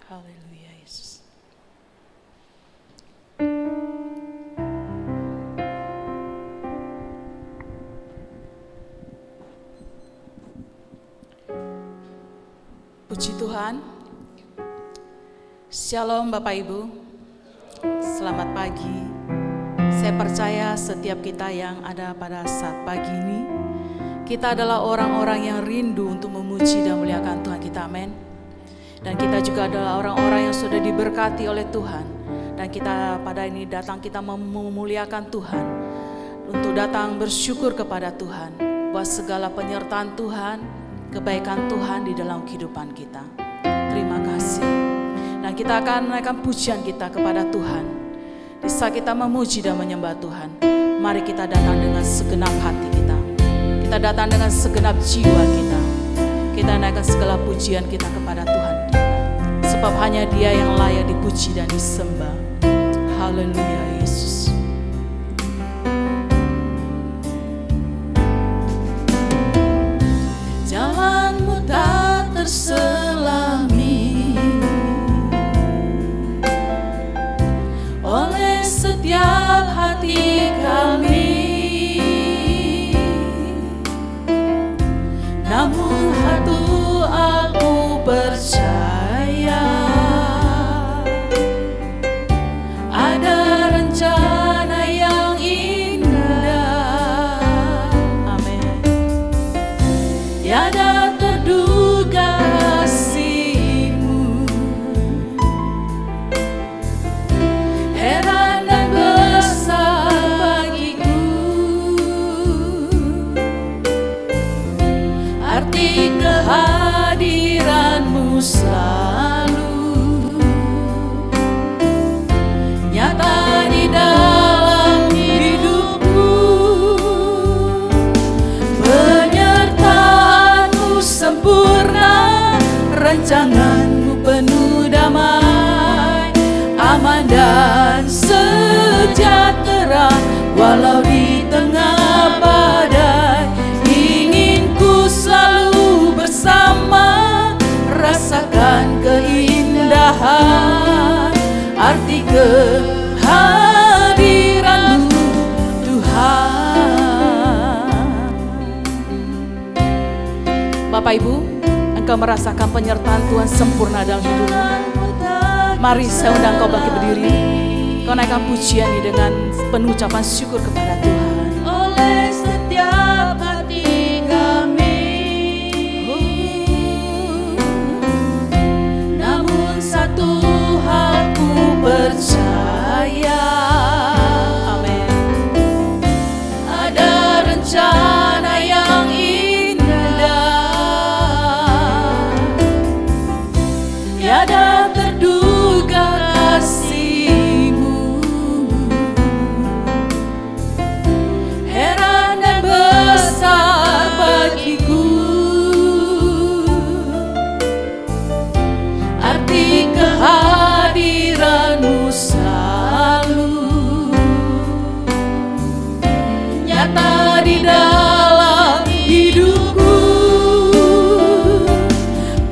Haleluya Yesus. Puji Tuhan. Shalom Bapak Ibu. Selamat pagi. Saya percaya setiap kita yang ada pada saat pagi ini, kita adalah orang-orang yang rindu untuk memuji dan memuliakan Tuhan kita, amin. Dan kita juga adalah orang-orang yang sudah diberkati oleh Tuhan. Dan kita pada ini datang kita memuliakan Tuhan, untuk datang bersyukur kepada Tuhan buat segala penyertaan Tuhan, kebaikan Tuhan di dalam kehidupan kita. Terima kasih. Dan kita akan menaikkan pujian kita kepada Tuhan. Di saat kita memuji dan menyembah Tuhan, mari kita datang dengan segenap hati kita. Kita datang dengan segenap jiwa kita. Kita naikkan segala pujian kita kepada Tuhan. Sebab hanya Dia yang layak dipuji dan disembah. Haleluya Yesus. Jalanmu tak terselami oleh setiap hati kami, namun satu aku percaya, ada rencana yang indah. Amin. Tiada terduga kasih-Mu, heran dan besar bagiku, arti kehadiran-Mu selalu nyata di dalam hidupku. Penyertaan-Mu sempurna, rancangan-Mu penuh damai, aman dan sejahtera walau di tengah badai. Ingin ku selalu bersama, rasakan keindahan arti kehadiran-Mu Tuhan. Bapak Ibu, engkau merasakan penyertaan Tuhan sempurna dalam hidupmu. Mari saya undang kau bangkit berdiri. Kau naikkan pujian ini dengan penuh ucapan syukur kepada Tuhan. Oleh setiap hati kami, namun satu hal ku percaya, amin. Ada rencana yang indah, tiada terduga kasih-Mu, heran dan besar bagiku, arti kehadiran-Mu selalu nyata di dalam hidupku.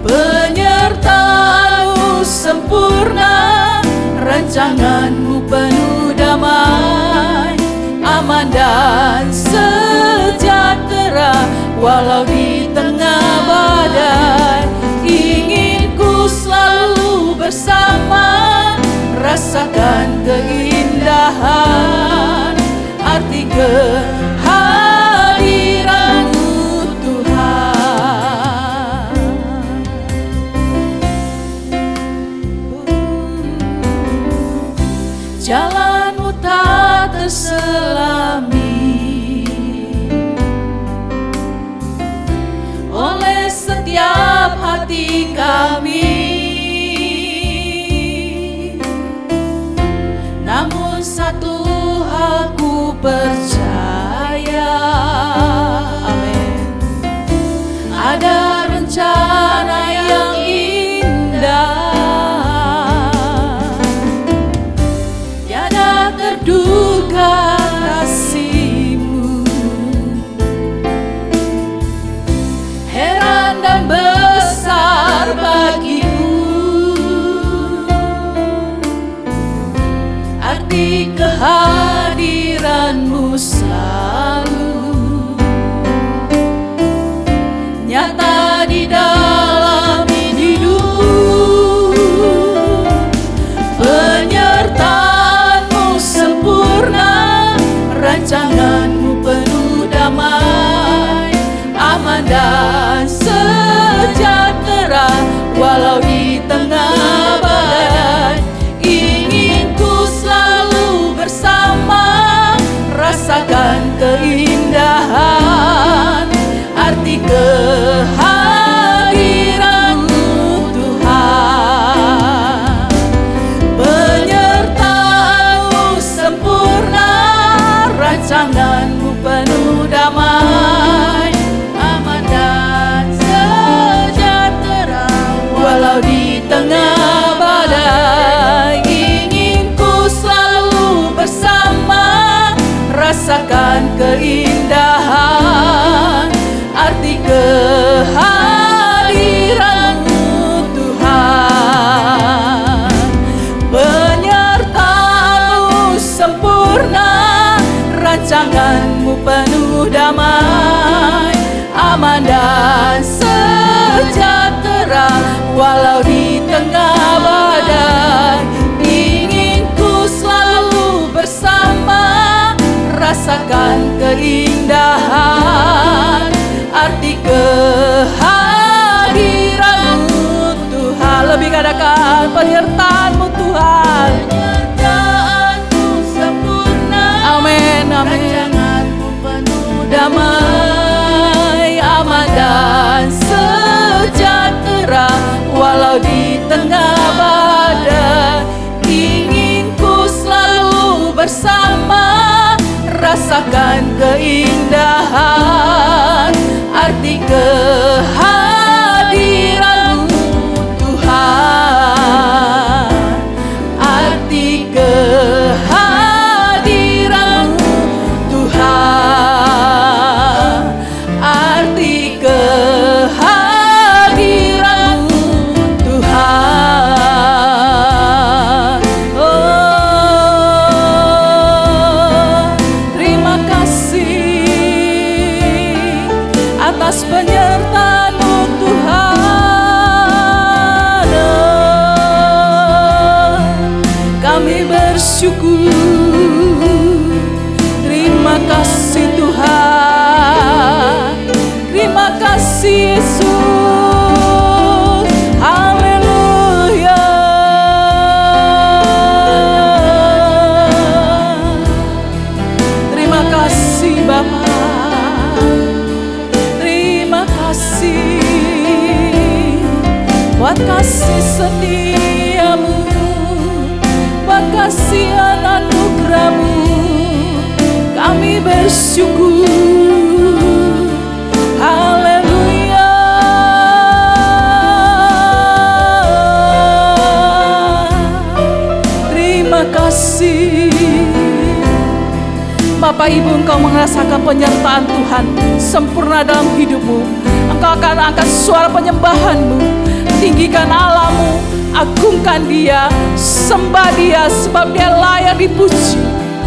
Penyertaan-Mu sempurna, rancangan-Mu penuh damai, aman dan sejahtera walau di tengah badai. Ingin ku selalu bersama, rasakan keindahan arti kehadiran-Mu Tuhan. Jalan-Mu tak terselami oleh setiap hati kami, namun satu hal ku percaya, di dalam hidupku. Penyertaan-Mu sempurna, rancangan-Mu penuh damai, aman dan sejahtera walau di tengah badai. Ingin ku selalu bersama, rasakan keindahan arti kehadiran-Mu Tuhan. Penyertaan-Mu sempurna, rancangan-Mu penuh damai, aman dan sejahtera walau di tengah badai. Ingin ku selalu bersama, rasakan keindahan arti kehadiran-Mu Tuhan. Penyertaan-Mu sempurna, rancangan-Mu penuh damai, aman dan sejahtera walau di tengah badai. Ingin ku selalu bersama, rasakan keindahan arti kehadiran-Mu Tuhan. Lebih katakan penyertaan-Mu Tuhan. Penyertaan-Mu sempurna, amin, amin. Rancangan-Mu penuh damai, aman dan sejahtera walau di tengah badai. Ingin ku selalu bersama, rasakan keindahan arti kehadiran-Mu Tuhan. Arti kehadiran-Mu Tuhan. Arti kehadiran-Mu Tuhan. Oh, terima kasih atas penyertaan-Mu Tuhan. Oh, kami bersyukur. Terima kasih Tuhan. Terima kasih Yesus. Haleluya. Terima kasih Bapa. Terima kasih buat kasih setia-Mu, buat kasih anugerah-Mu. Kami bersyukur. Haleluya. Terima kasih Bapak Ibu, engkau merasakan penyertaan Tuhan sempurna dalam hidupmu. Engkau akan angkat suara penyembahan-Mu, tinggikan Allah-Mu, agungkan Dia, sembah Dia, sebab Dia layak dipuji,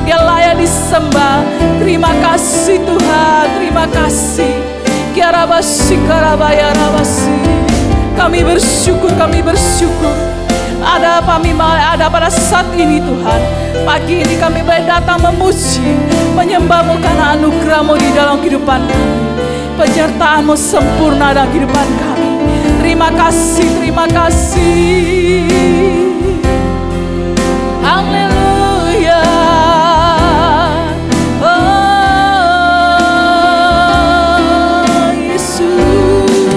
Dia layak disembah. Terima kasih Tuhan, terima kasih. Kiarabasi karabaya rabasi. Kami bersyukur, kami bersyukur. Ada pada saat ini Tuhan, pagi ini kami boleh datang memuji, menyembah-Mu karena anugerah-Mu di dalam kehidupan kami. Penyertaan-Mu sempurna dalam kehidupan kami. Terima kasih, terima kasih. Haleluya. Oh Yesus.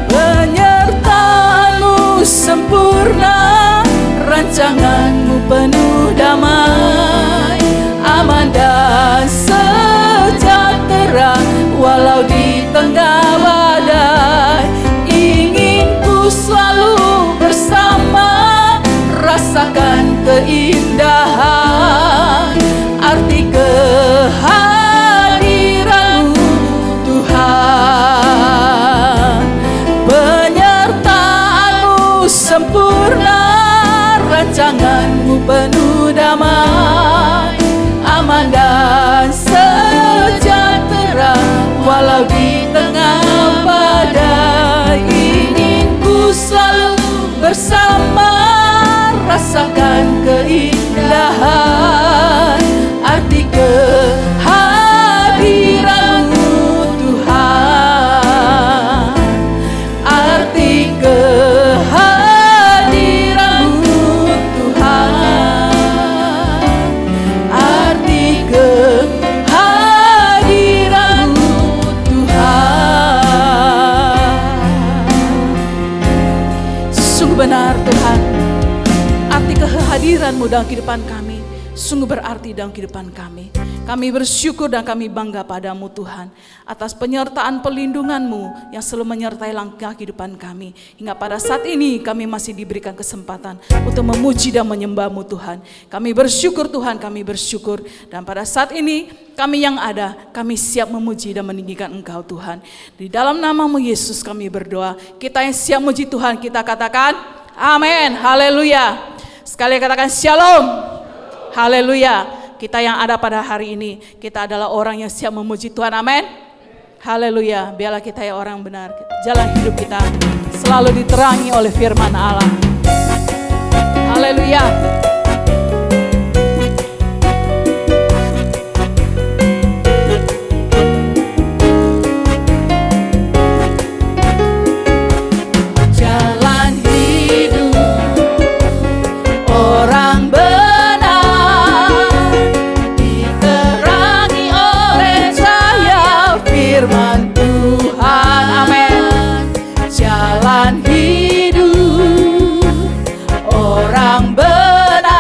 Penyertaan-Mu sempurna, rancangan-Mu penuh damai, aman dan sejahtera walau di tengah badai. Ingin ku selalu bersama, rasakan keindahan arti kehadiran-Mu Tuhan. Penyertaan-Mu sempurna, rancangan-Mu penuh damai, aman dan sejahtera walau di tengah bersama rasakan keindahan arti kehadiran-Mu Tuhan, arti kehadiran-Mu Tuhan, arti kehadiran-Mu Tuhan. Sungguh benar Tuhan, arti kehadiran-Mu dalam kehidupan kami sungguh berarti dalam kehidupan kami. Kami bersyukur dan kami bangga padamu Tuhan, atas penyertaan perlindungan-Mu yang selalu menyertai langkah kehidupan kami. Hingga pada saat ini kami masih diberikan kesempatan untuk memuji dan menyembah-Mu Tuhan. Kami bersyukur Tuhan, kami bersyukur. Dan pada saat ini kami yang ada, kami siap memuji dan meninggikan Engkau Tuhan. Di dalam nama-Mu Yesus kami berdoa. Kita yang siap memuji Tuhan, kita katakan amin, haleluya. Sekali katakan shalom. Haleluya. Kita yang ada pada hari ini, kita adalah orang yang siap memuji Tuhan. Amin. Haleluya. Biarlah kita ya orang benar. Jalan hidup kita selalu diterangi oleh firman Allah. Haleluya. Jalan hidup orang benar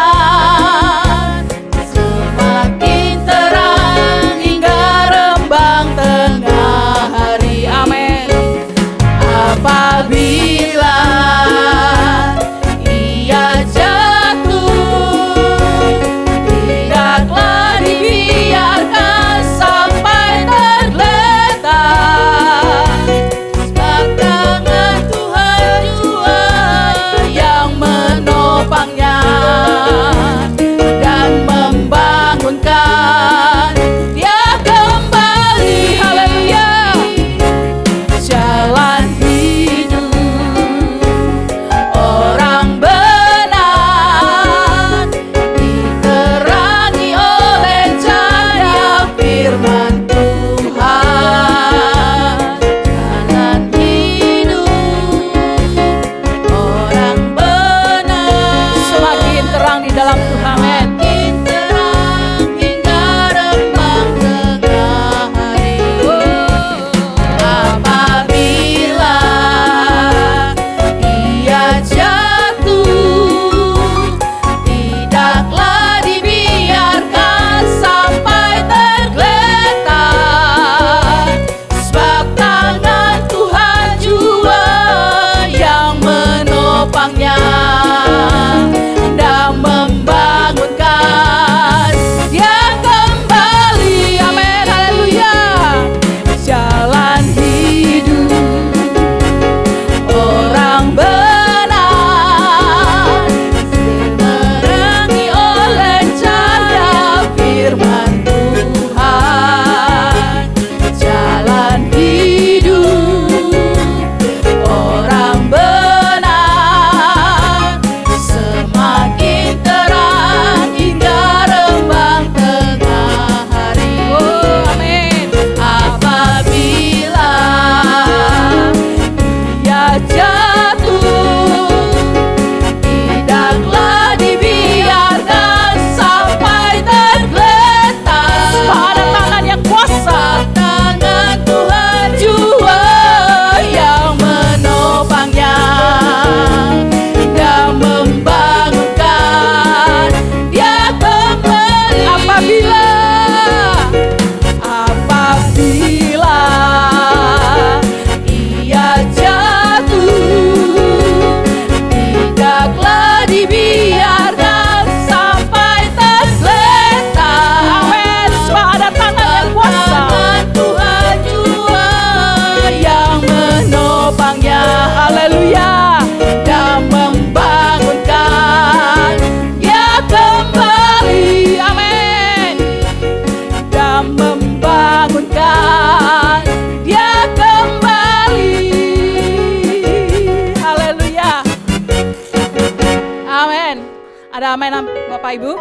Ada amin Bapak Ibu?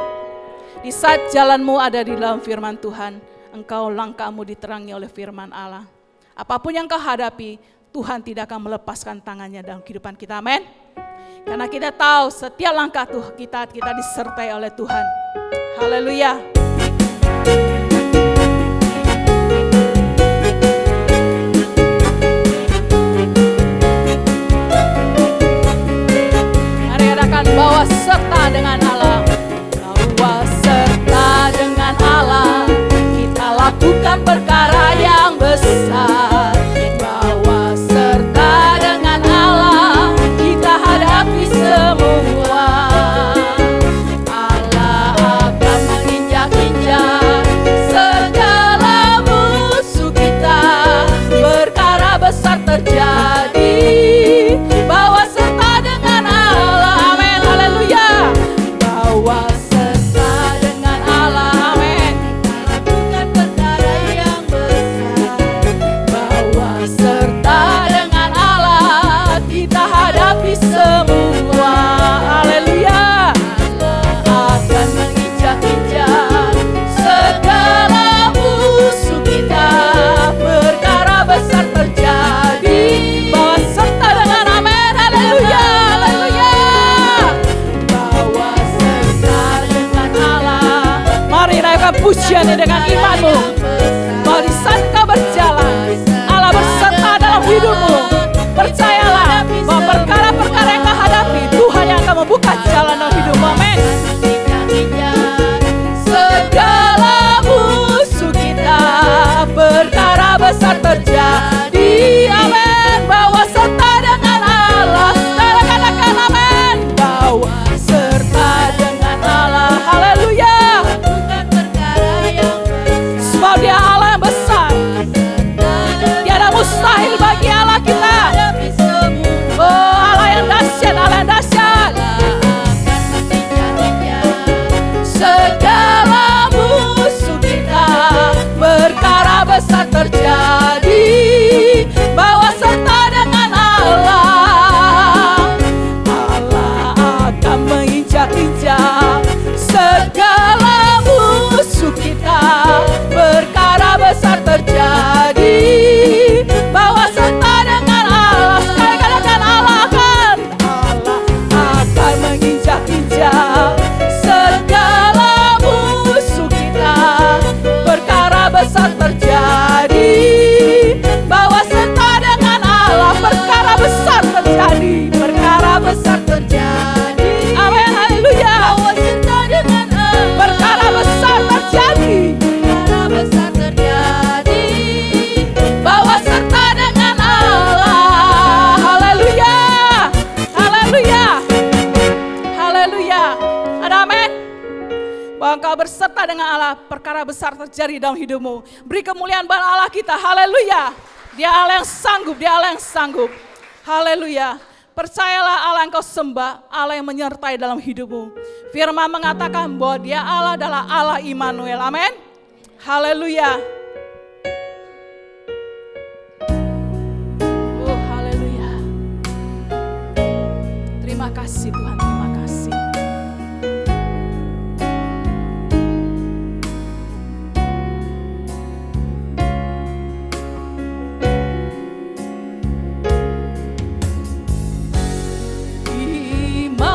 Di saat jalanmu ada di dalam firman Tuhan, engkau langkahmu diterangi oleh firman Allah. Apapun yang kau hadapi, Tuhan tidak akan melepaskan tangannya dalam kehidupan kita, amin. Karena kita tahu setiap langkah kita disertai oleh Tuhan. Haleluya. Mari adakan bawa serta dengan Allah. Bawa serta dengan Allah, kita lakukan perkara yang besar. Bawa serta dengan Allah, kita hadapi semua. Allah akan menginjak-injak segala musuh kita. Perkara besar terjadi. Bawa serta dengan Allah, amin, haleluya. Bawa serta dengan Allah, amin. Lakukan perkara yang besar. Bawa serta dengan Allah, kita hadapi semua. Haleluya. Allah akan menginjak-injak segala musuh kita. Perkara besar terjadi. Bawa serta dengan amin, haleluya, haleluya. Bawa serta dengan Allah. Mari naikkan pujiannya dengan imanmu. Bahwa di saat kau berjalan, Allah berserta dalam hidupmu. Percayalah bahwa perkara-perkara yang kau hadapi, Tuhan yang akan membuka jalan dalam hidupmu, amin. Segala musuh kita, perkara besar terjadi, amin. Bawa serta dengan Allah, segala katakan amin. Bawa serta dengan Allah, haleluya. Sebab Dia Allah yang besar, tiada mustahil bagi Allah kita. Oh, Allah yang dahsyat, Allah yang dahsyat. Segala musuh kita, perkara besar terjadi. Bawa serta dengan Allah. Allah akan menginjak-injak segala musuh kita. Perkara besar terjadi. Bawa serta dengan Allah. Sekali katakan Allah akan menginjak-injak segala musuh kita. Perkara besar terjadi. Bawa serta dengan Allah. Perkara besar terjadi. Perkara besar terjadi. Amin, haleluya. Bawa serta dengan Allah. Perkara besar terjadi. Perkara besar terjadi. Bawa serta dengan Allah. Haleluya. Haleluya. Haleluya. Ada amin? Bahwa engkau berserta dengan Allah, perkara besar terjadi dalam hidupmu. Beri kemuliaan pada Allah kita, haleluya. Dia Allah yang sanggup, Dia Allah yang sanggup. Haleluya. Percayalah Allah yang kau sembah, Allah yang menyertai dalam hidupmu. Firman mengatakan bahwa Dia Allah adalah Allah Immanuel, amin. Haleluya. Oh, haleluya. Terima kasih Tuhan, terima kasih. Immanuel,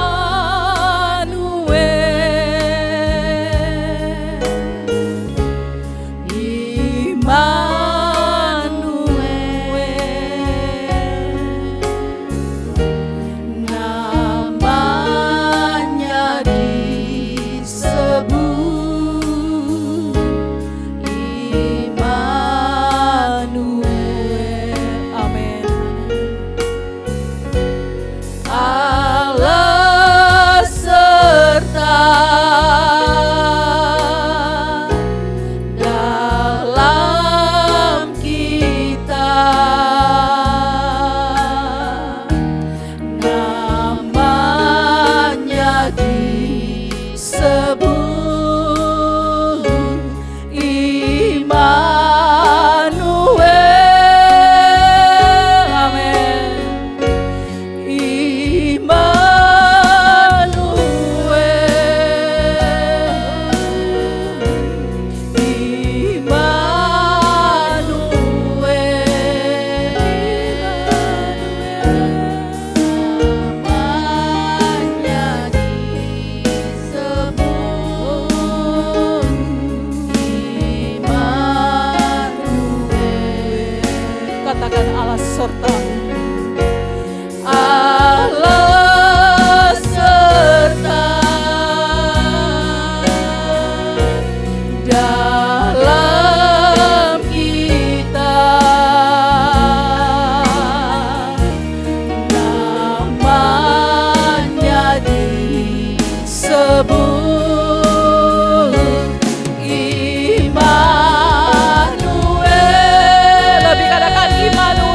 disebut Immanuel. Lebih katakan Immanuel,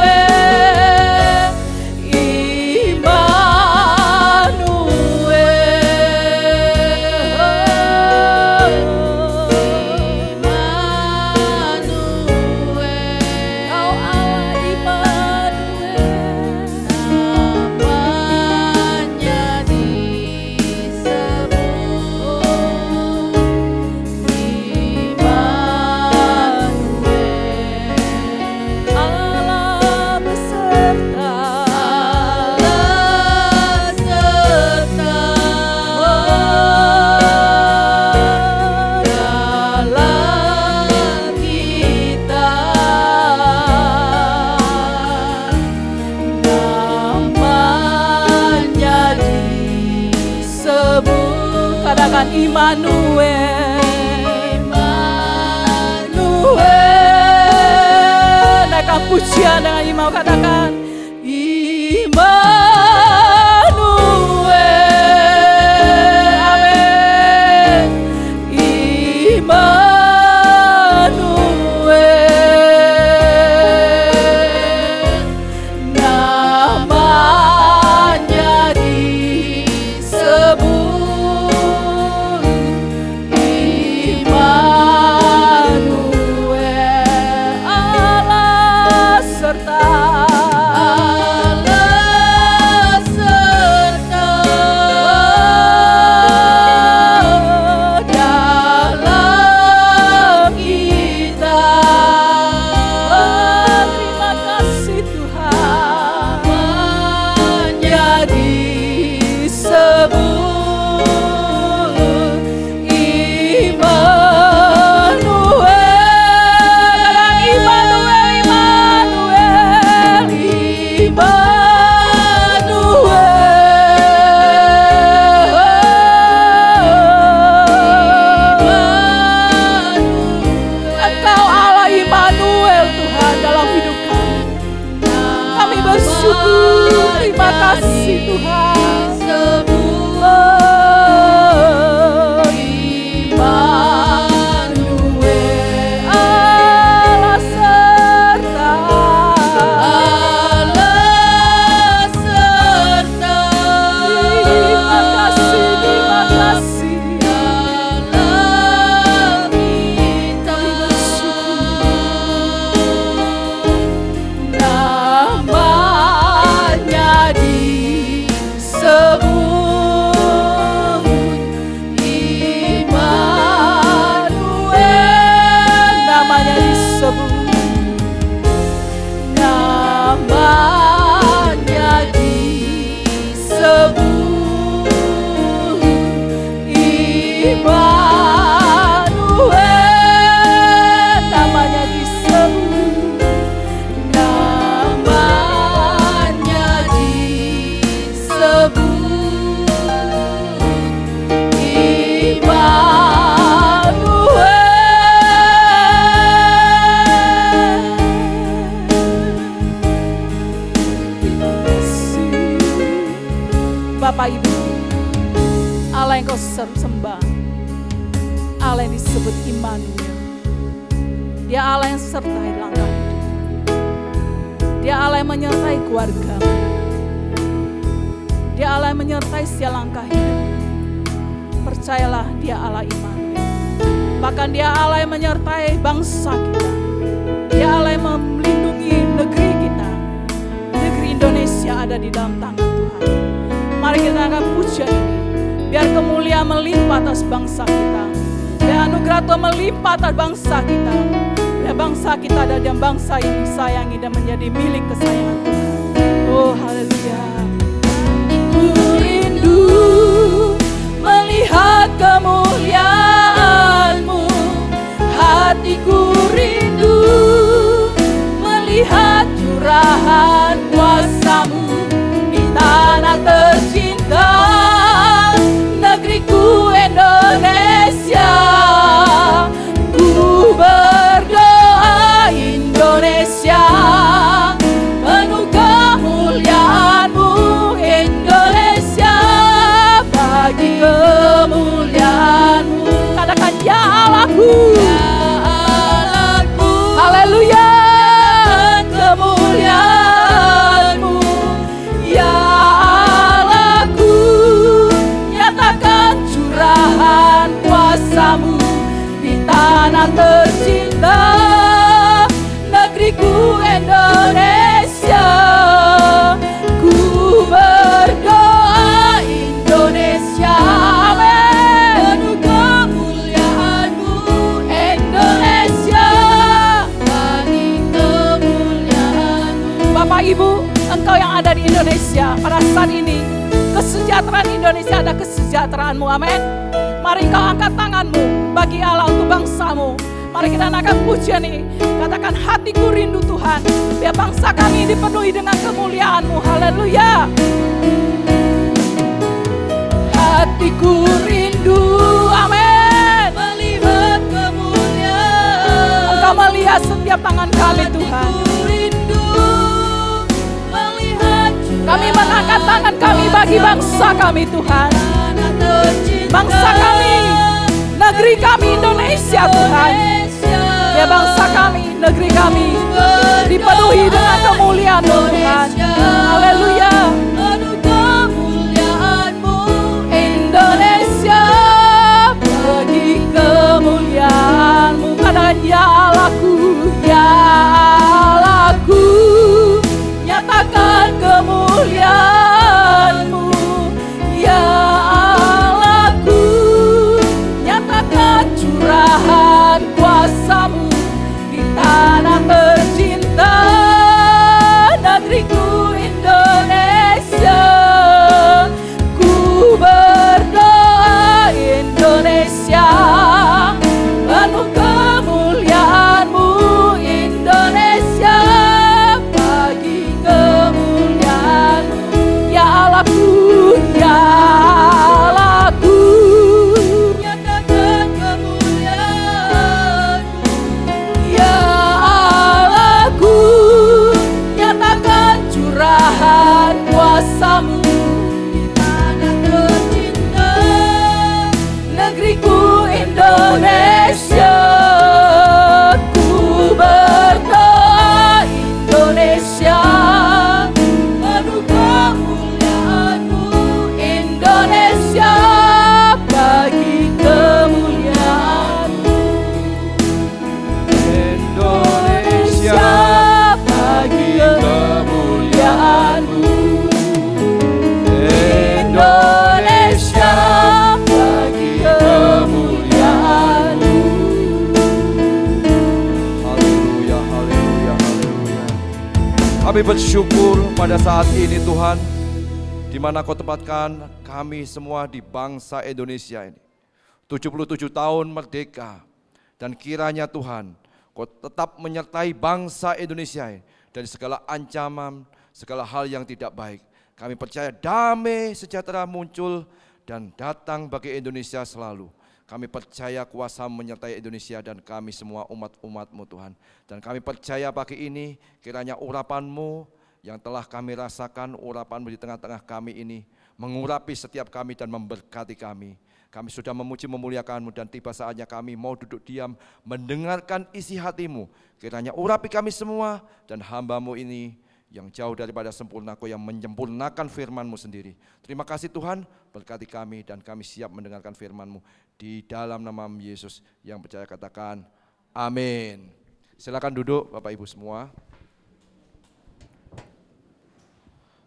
katakan Immanuel, Immanuel. Naikkan pujian dengan iman, katakan Immanuel, amin. Immanuel, namanya disebut terima kasih Tuhan. Immanuel, Allah serta, Allah serta. Terima kasih, terima kasih. Dalam kita namanya disebut Immanuel, namanya disebut, namanya disebut Immanuel, namanya disebut, namanya disebut Bapak Ibu, Allah yang kau sembah, Allah yang disebut Immanuel. Dia Allah yang sertai langkah hidup. Dia Allah yang menyertai keluarga. Dia Allah yang menyertai setiap langkah hidup. Percayalah, dia Allah Immanuel. Bahkan dia Allah yang menyertai bangsa kita. Dia Allah yang melindungi negeri kita. Negeri Indonesia ada di dalam tangan Tuhan. Mari kita angkat pujian ini. Biar kemuliaan melimpah atas bangsa kita. Biar anugerah Tuhan melimpah atas bangsa kita. Biar bangsa kita dan bangsa ini disayangi dan menjadi milik kesayangan Tuhan. Oh haleluya. Ku rindu melihat kemuliaan-Mu. Hatiku rindu melihat curahan kuasa-Mu di tanah tercinta, negeriku Indonesia. Ku berdoa Indonesia penuh pada saat ini kesejahteraan Indonesia ada kesejahteraan-Mu. Amin. Mari Engkau angkat tangan-Mu bagi Allah untuk bangsa-Mu. Mari kita naikkan pujian ini. Katakan, hatiku rindu Tuhan, biar bangsa kami dipenuhi dengan kemuliaan-Mu. Haleluya. Hatiku rindu, amin, melihat kemuliaan. Engkau melihat setiap tangan kami Tuhan. Rindu, melihat kami mengangkat tangan kami bagi bangsa kami Tuhan. Bangsa kami, negeri kami Indonesia Tuhan. Ya bangsa kami, negeri kami dipenuhi dengan kemuliaan-Mu Tuhan. Haleluya. Indonesia bagi kemuliaan-Mu. Katakan, ya Allahku, ya Allahku, nyatakan kemuliaan-Mu. Ya Allahku, nyatakan curahan kuasa-Mu di tanah tercinta, negeriku Indonesia. Ku berdoa Indonesia penuh kemuliaan-Mu. Indonesia bagi kemuliaan-Mu. Ya Allahku, ya Allahku, nyatakan kemuliaan-Mu. Ya Allahku, nyatakan curahan kuasa-Mu di tanah tercinta, negeriku Indonesia. Ku berdoa Indonesia penuh kemuliaan-Mu. Indonesia bagi kemuliaan-Mu. Indonesia bagi kemuliaan-Mu. Indonesia bagi kemuliaan-Mu. Haleluya, haleluya, haleluya. Kami bersyukur pada saat ini Tuhan, di mana Kau tempatkan kami semua di bangsa Indonesia ini. 77 tahun merdeka, dan kiranya Tuhan, Kau tetap menyertai bangsa Indonesia ini dari segala ancaman, segala hal yang tidak baik. Kami percaya damai sejahtera muncul dan datang bagi Indonesia selalu. Kami percaya kuasa menyertai Indonesia dan kami semua umat-umat-Mu Tuhan. Dan kami percaya pagi ini kiranya urapan-Mu yang telah kami rasakan, urapan-Mu di tengah-tengah kami ini mengurapi setiap kami dan memberkati kami. Kami sudah memuji memuliakan-Mu dan tiba saatnya kami mau duduk diam mendengarkan isi hati-Mu. Kiranya urapi kami semua dan hamba-Mu ini yang jauh daripada sempurna, Kau yang menyempurnakan firman-Mu sendiri. Terima kasih Tuhan, berkati kami dan kami siap mendengarkan firman-Mu. Di dalam nama Yesus yang percaya katakan amin. Silakan duduk Bapak Ibu semua.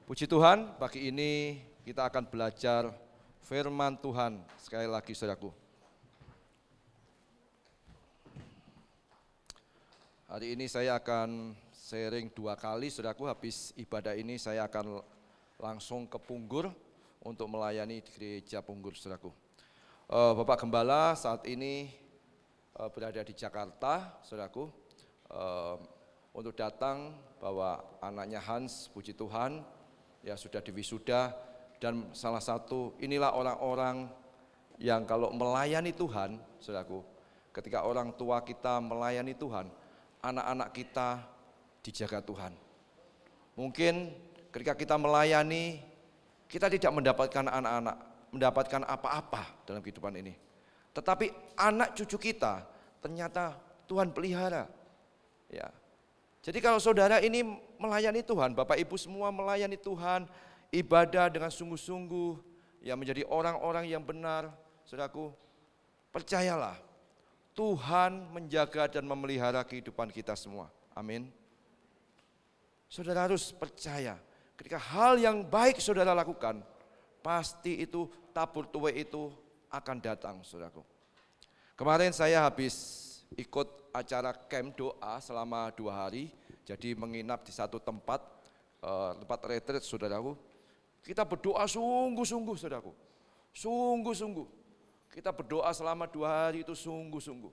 Puji Tuhan, pagi ini kita akan belajar firman Tuhan. Sekali lagi saudaraku, hari ini saya akan sharing 2 kali saudaraku. Habis ibadah ini saya akan langsung ke Punggur untuk melayani di gereja Punggur saudaraku. Bapak Gembala saat ini berada di Jakarta saudaraku, untuk datang bawa anaknya Hans, puji Tuhan ya sudah diwisuda. Dan salah satu inilah orang-orang yang kalau melayani Tuhan saudaraku, ketika orang tua kita melayani Tuhan, anak-anak kita dijaga Tuhan. Mungkin ketika kita melayani, kita tidak mendapatkan anak-anak, mendapatkan apa-apa dalam kehidupan ini. Tetapi anak cucu kita ternyata Tuhan pelihara. Ya. Jadi kalau saudara ini melayani Tuhan, Bapak Ibu semua melayani Tuhan, ibadah dengan sungguh-sungguh, ya menjadi orang-orang yang benar, saudaraku, percayalah Tuhan menjaga dan memelihara kehidupan kita semua. Amin. Saudara harus percaya, ketika hal yang baik saudara lakukan, pasti itu tabur tuai itu akan datang, saudaraku. Kemarin saya habis ikut acara camp doa selama 2 hari, jadi menginap di satu tempat retreat saudaraku. Kita berdoa sungguh-sungguh saudaraku. Sungguh-sungguh. Kita berdoa selama 2 hari itu sungguh-sungguh.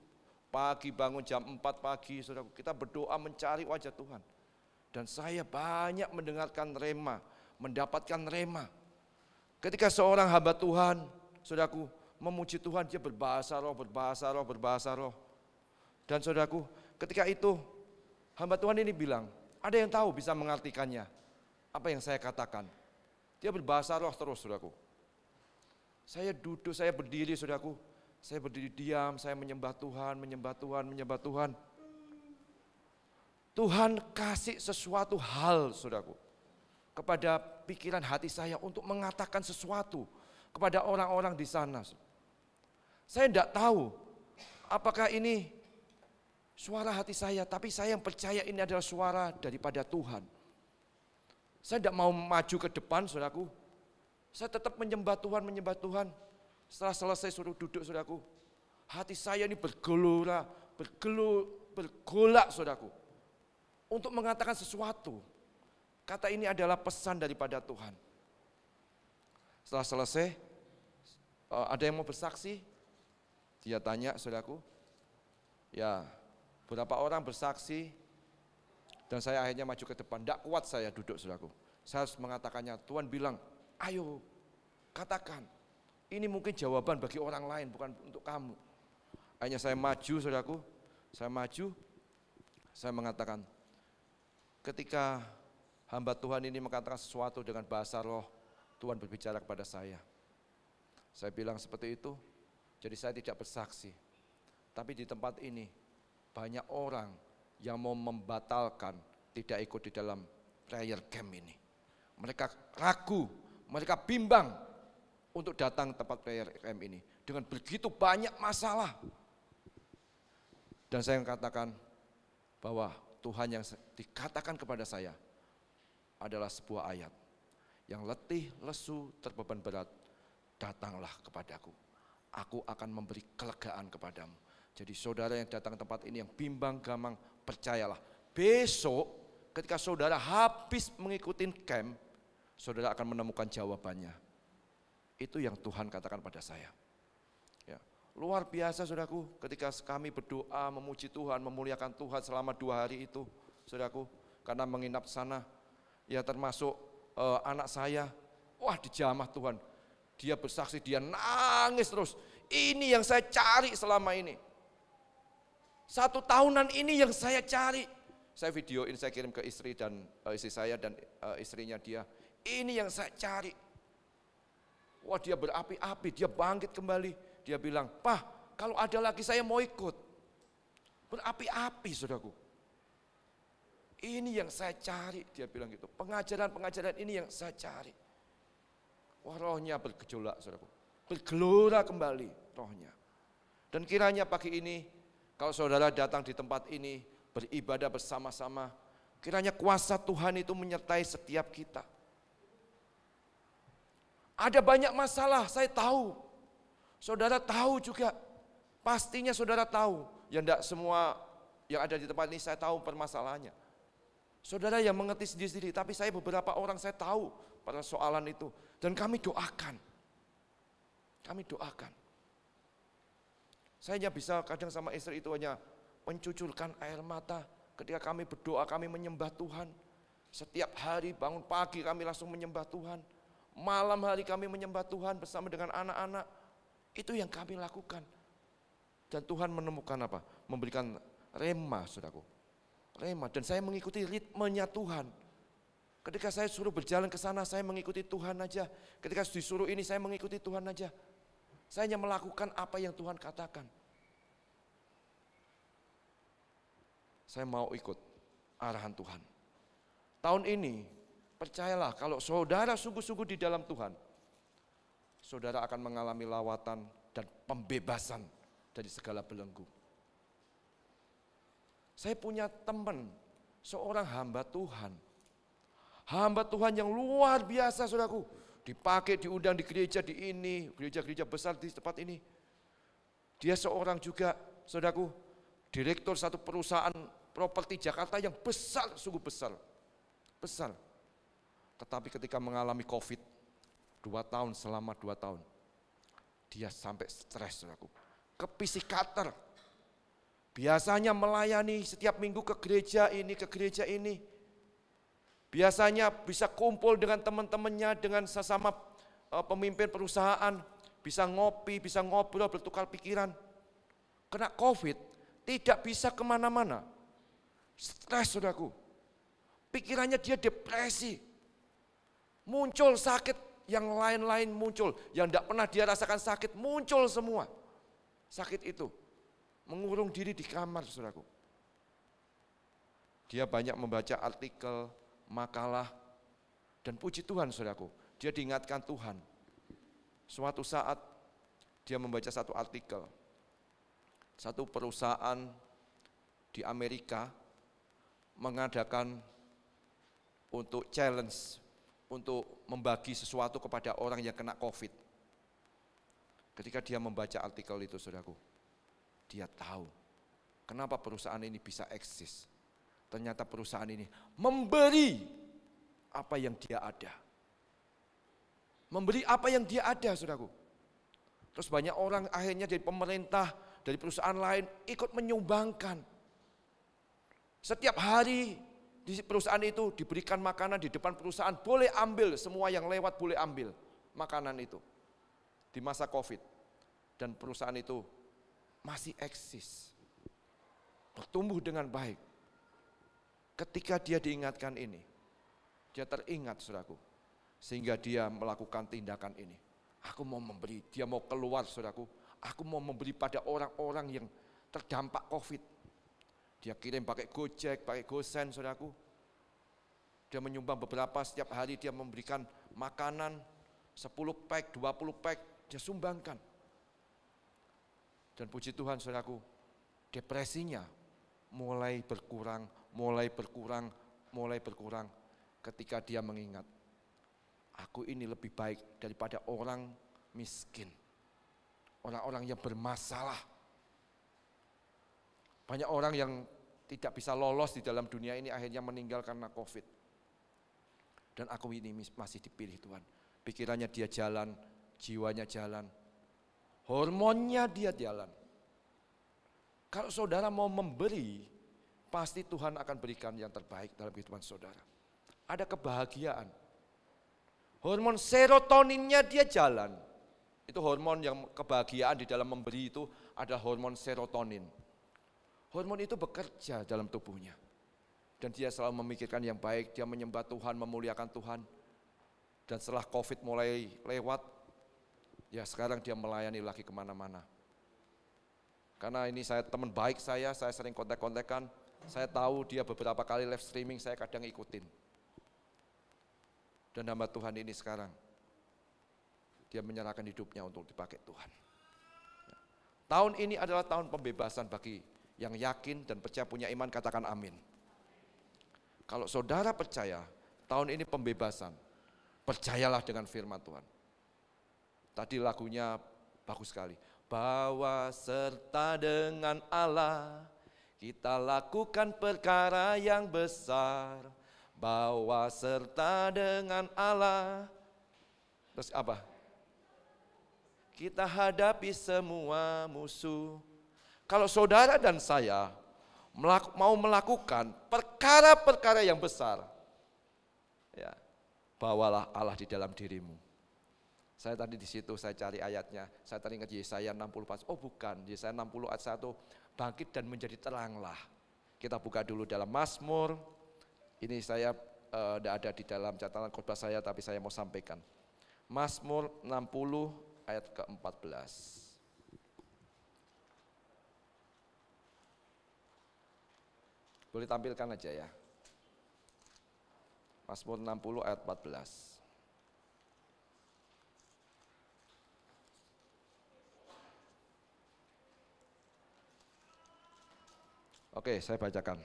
Pagi bangun jam 4 pagi saudaraku. Kita berdoa mencari wajah Tuhan. Dan saya banyak mendengarkan rema, mendapatkan rema. Ketika seorang hamba Tuhan, saudaraku, memuji Tuhan, dia berbahasa roh, berbahasa roh, berbahasa roh. Dan saudaraku, ketika itu hamba Tuhan ini bilang, ada yang tahu bisa mengartikannya. Apa yang saya katakan? Dia berbahasa roh terus, saudaraku. Saya duduk, saya berdiri, saudaraku. Saya berdiri diam, saya menyembah Tuhan, menyembah Tuhan, menyembah Tuhan. Tuhan kasih sesuatu hal, saudaraku, kepada pikiran hati saya untuk mengatakan sesuatu kepada orang-orang di sana. Saya tidak tahu apakah ini suara hati saya, tapi saya yang percaya ini adalah suara daripada Tuhan. Saya tidak mau maju ke depan, saudaraku. Saya tetap menyembah Tuhan, menyembah Tuhan. Setelah selesai suruh duduk, saudaraku. Hati saya ini bergelora, bergolak, saudaraku. Untuk mengatakan sesuatu. Kata ini adalah pesan daripada Tuhan. Setelah selesai, ada yang mau bersaksi? Dia tanya, saudaraku. Ya, berapa orang bersaksi? Dan saya akhirnya maju ke depan. Tidak kuat saya duduk, saudaraku. Saya harus mengatakannya. Tuhan bilang, ayo katakan. Ini mungkin jawaban bagi orang lain, bukan untuk kamu. Akhirnya saya maju, saudaraku. Saya maju, saya mengatakan, ketika hamba Tuhan ini mengatakan sesuatu dengan bahasa roh, Tuhan berbicara kepada saya. Saya bilang seperti itu, jadi saya tidak bersaksi. Tapi di tempat ini, banyak orang yang mau membatalkan tidak ikut di dalam prayer camp ini. Mereka ragu, mereka bimbang untuk datang ke tempat prayer camp ini. Dengan begitu banyak masalah. Dan saya mengatakan bahwa Tuhan yang dikatakan kepada saya adalah sebuah ayat. Yang letih, lesu, terbeban berat, datanglah kepadaku. Aku akan memberi kelegaan kepadamu. Jadi saudara yang datang ke tempat ini yang bimbang, gamang, percayalah. Besok ketika saudara habis mengikuti camp, saudara akan menemukan jawabannya. Itu yang Tuhan katakan pada saya. Ya, luar biasa saudaraku, ketika kami berdoa, memuji Tuhan, memuliakan Tuhan selama 2 hari itu, saudaraku, karena menginap sana, ya termasuk anak saya, wah dijamah Tuhan. Dia bersaksi, dia nangis terus. Ini yang saya cari selama ini. 1 tahunan ini yang saya cari. Saya videoin, saya kirim ke istri dan istri saya dan istrinya dia. Ini yang saya cari. Wah dia berapi-api, dia bangkit kembali. Dia bilang, "Pak, kalau ada lagi saya mau ikut." Berapi-api saudaraku. Ini yang saya cari, dia bilang gitu. Pengajaran-pengajaran ini yang saya cari. Wah rohnya bergejolak saudaraku. Bergelora kembali rohnya. Dan kiranya pagi ini, kalau saudara datang di tempat ini, beribadah bersama-sama, kiranya kuasa Tuhan itu menyertai setiap kita. Ada banyak masalah, saya tahu. Saudara tahu juga, pastinya saudara tahu. Ya enggak semua yang ada di tempat ini saya tahu permasalahannya. Saudara yang mengerti sendiri-sendiri, tapi saya beberapa orang saya tahu persoalan itu. Dan kami doakan. Kami doakan. Saya hanya bisa kadang sama istri itu hanya mencucurkan air mata. Ketika kami berdoa, kami menyembah Tuhan. Setiap hari bangun pagi kami langsung menyembah Tuhan. Malam hari kami menyembah Tuhan bersama dengan anak-anak. Itu yang kami lakukan. Dan Tuhan menemukan apa? Memberikan rema, saudaraku. Rema. Dan saya mengikuti ritmenya Tuhan. Ketika saya suruh berjalan ke sana, saya mengikuti Tuhan aja. Ketika disuruh ini, saya mengikuti Tuhan aja. Saya hanya melakukan apa yang Tuhan katakan. Saya mau ikut arahan Tuhan. Tahun ini, percayalah kalau saudara sungguh-sungguh di dalam Tuhan, saudara akan mengalami lawatan dan pembebasan dari segala belenggu. Saya punya teman, seorang hamba Tuhan. Hamba Tuhan yang luar biasa saudaraku. Dipakai, diundang di gereja di ini, gereja-gereja besar di tempat ini. Dia seorang juga, saudaraku, direktur satu perusahaan properti Jakarta yang besar, sungguh besar. Besar. Tetapi ketika mengalami COVID, selama 2 tahun. Dia sampai stres, saudaraku. Ke psikiater. Biasanya melayani setiap minggu ke gereja ini. Biasanya bisa kumpul dengan teman-temannya, dengan sesama pemimpin perusahaan. Bisa ngopi, bisa ngobrol, bertukar pikiran. Kena COVID, tidak bisa kemana-mana. Stres, saudaraku. Pikirannya dia depresi. Muncul sakit, yang lain-lain muncul. Yang tidak pernah dia rasakan sakit, muncul semua. Sakit itu. Mengurung diri di kamar, saudaraku. Dia banyak membaca artikel, makalah, dan puji Tuhan, saudaraku. Dia diingatkan Tuhan. Suatu saat dia membaca satu artikel. Satu perusahaan di Amerika mengadakan untuk challenge, untuk membagi sesuatu kepada orang yang kena COVID. Ketika dia membaca artikel itu, saudaraku, dia tahu kenapa perusahaan ini bisa eksis. Ternyata perusahaan ini memberi apa yang dia ada. Memberi apa yang dia ada, saudaraku. Terus banyak orang akhirnya dari pemerintah, dari perusahaan lain ikut menyumbangkan. Setiap hari di perusahaan itu diberikan makanan di depan perusahaan, boleh ambil, semua yang lewat boleh ambil makanan itu. Di masa COVID. Dan perusahaan itu masih eksis. Bertumbuh dengan baik. Ketika dia diingatkan ini, dia teringat, saudaraku. Sehingga dia melakukan tindakan ini. Aku mau memberi, dia mau keluar, saudaraku. Aku mau memberi pada orang-orang yang terdampak COVID. Dia kirim pakai Gojek, pakai GoSend, saudaraku. Dia menyumbang beberapa, setiap hari dia memberikan makanan, 10 pack, 20 pack, dia sumbangkan. Dan puji Tuhan, saudaraku, depresinya mulai berkurang ketika dia mengingat, aku ini lebih baik daripada orang miskin, orang-orang yang bermasalah. Banyak orang yang tidak bisa lolos di dalam dunia ini akhirnya meninggal karena COVID. Dan aku ini masih dipilih Tuhan. Pikirannya dia jalan, jiwanya jalan. Hormonnya dia jalan. Kalau saudara mau memberi, pasti Tuhan akan berikan yang terbaik dalam kehidupan saudara. Ada kebahagiaan. Hormon serotoninnya dia jalan. Itu hormon yang kebahagiaan di dalam memberi itu adalah hormon serotonin. Hormon itu bekerja dalam tubuhnya. Dan dia selalu memikirkan yang baik, dia menyembah Tuhan, memuliakan Tuhan. Dan setelah COVID mulai lewat, ya sekarang dia melayani lagi kemana-mana. Karena ini saya teman baik saya sering kontak-kontakan. Saya tahu dia beberapa kali live streaming, saya kadang ikutin. Dan hamba Tuhan ini sekarang, dia menyerahkan hidupnya untuk dipakai Tuhan. Tahun ini adalah tahun pembebasan bagi yang yakin dan percaya punya iman, katakan amin. Kalau saudara percaya, tahun ini pembebasan, percayalah dengan firman Tuhan. Tadi lagunya bagus sekali. Bahwa serta dengan Allah, kita lakukan perkara yang besar. Bahwa serta dengan Allah. Terus apa? Kita hadapi semua musuh. Kalau saudara dan saya mau melakukan perkara-perkara yang besar, ya, bawalah Allah di dalam dirimu. Saya tadi di situ saya cari ayatnya, saya teringat Yesaya 60. Oh bukan, Yesaya 60 ayat 1, bangkit dan menjadi teranglah. Kita buka dulu dalam Mazmur, ini saya tidak ada di dalam catatan khotbah saya, tapi saya mau sampaikan. Mazmur 60 ayat ke-14. Boleh tampilkan aja ya. Mazmur 60 ayat 14. Oke, saya bacakan.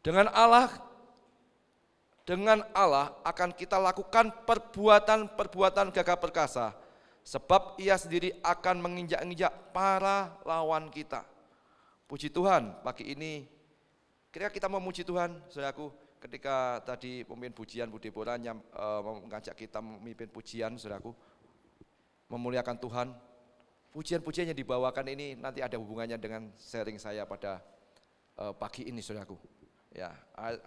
Dengan Allah akan kita lakukan perbuatan gagah perkasa, sebab Ia sendiri akan menginjak-injak para lawan kita. Puji Tuhan, pagi ini ketika kita memuji Tuhan, saudaraku, ketika tadi pemimpin pujian Bu Deborah mengajak kita memimpin pujian, saudaraku, memuliakan Tuhan. Pujian-pujian yang dibawakan ini nanti ada hubungannya dengan sharing saya pada pagi ini, saudaraku. Ya,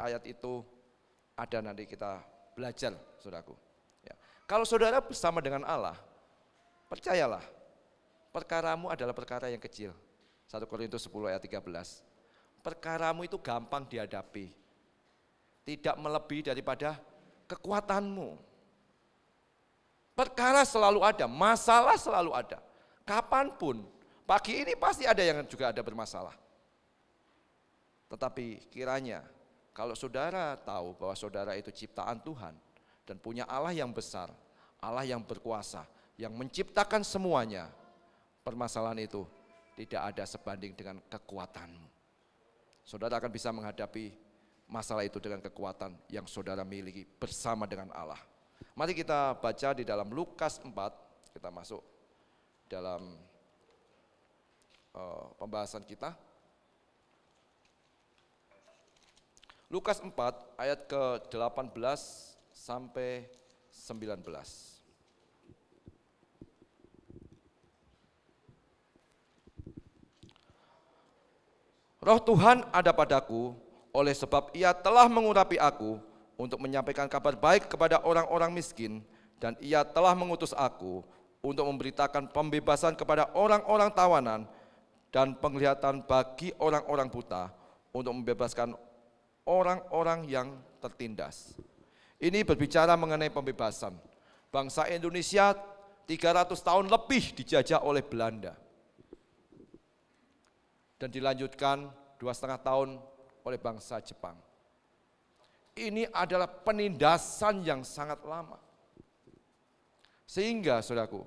ayat itu ada nanti kita belajar, saudaraku. Ya. Kalau saudara bersama dengan Allah, percayalah, perkaramu adalah perkara yang kecil. 1 Korintus 10 ayat 13. Perkaramu itu gampang dihadapi, tidak melebihi daripada kekuatanmu. Perkara selalu ada, masalah selalu ada. Kapanpun, pagi ini pasti ada yang juga ada bermasalah. Tetapi kiranya kalau saudara tahu bahwa saudara itu ciptaan Tuhan dan punya Allah yang besar, Allah yang berkuasa, yang menciptakan semuanya, permasalahan itu tidak ada sebanding dengan kekuatanmu. Saudara akan bisa menghadapi masalah itu dengan kekuatan yang saudara miliki bersama dengan Allah. Mari kita baca di dalam Lukas 4, kita masuk dalam pembahasan kita. Lukas 4 ayat ke-18 sampai 19. Roh Tuhan ada padaku, oleh sebab Ia telah mengurapi aku untuk menyampaikan kabar baik kepada orang-orang miskin, dan Ia telah mengutus aku untuk memberitakan pembebasan kepada orang-orang tawanan dan penglihatan bagi orang-orang buta, untuk membebaskan orang-orang yang tertindas. Ini berbicara mengenai pembebasan. Bangsa Indonesia 300 tahun lebih dijajah oleh Belanda. Dan dilanjutkan 2,5 tahun oleh bangsa Jepang. Ini adalah penindasan yang sangat lama. Sehingga saudaraku,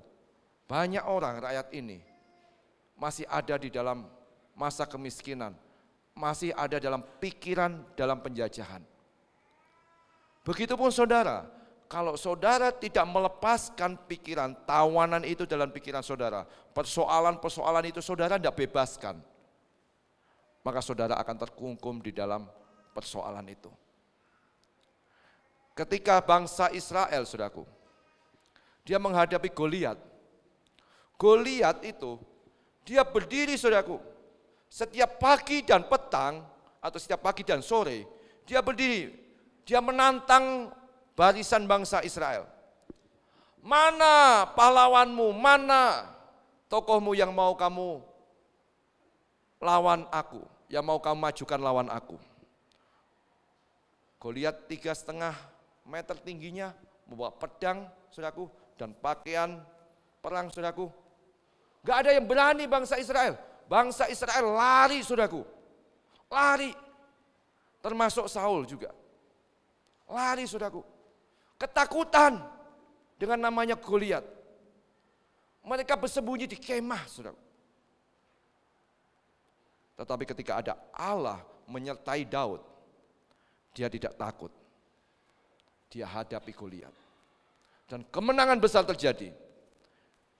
banyak orang rakyat ini masih ada di dalam masa kemiskinan, masih ada dalam pikiran dalam penjajahan. Begitupun saudara, kalau saudara tidak melepaskan pikiran, tawanan itu dalam pikiran saudara, persoalan-persoalan itu saudara tidak bebaskan, maka saudara akan terkungkum di dalam persoalan itu. Ketika bangsa Israel, saudaraku, dia menghadapi Goliat. Goliat itu, dia berdiri, saudaraku, setiap pagi dan petang, atau setiap pagi dan sore, dia berdiri, dia menantang barisan bangsa Israel. Mana pahlawanmu, mana tokohmu yang mau kamu lawan aku, yang mau kamu majukan lawan aku. Goliat 3,5 meter tingginya, membawa pedang, saudaraku, dan pakaian perang, saudaraku. Gak ada yang berani bangsa Israel. Bangsa Israel lari, saudaraku. Lari. Termasuk Saul juga. Lari, saudaraku. Ketakutan dengan namanya Goliat. Mereka bersembunyi di kemah, saudaraku. Tetapi ketika ada Allah menyertai Daud, dia tidak takut. Dia hadapi Goliat. Dan kemenangan besar terjadi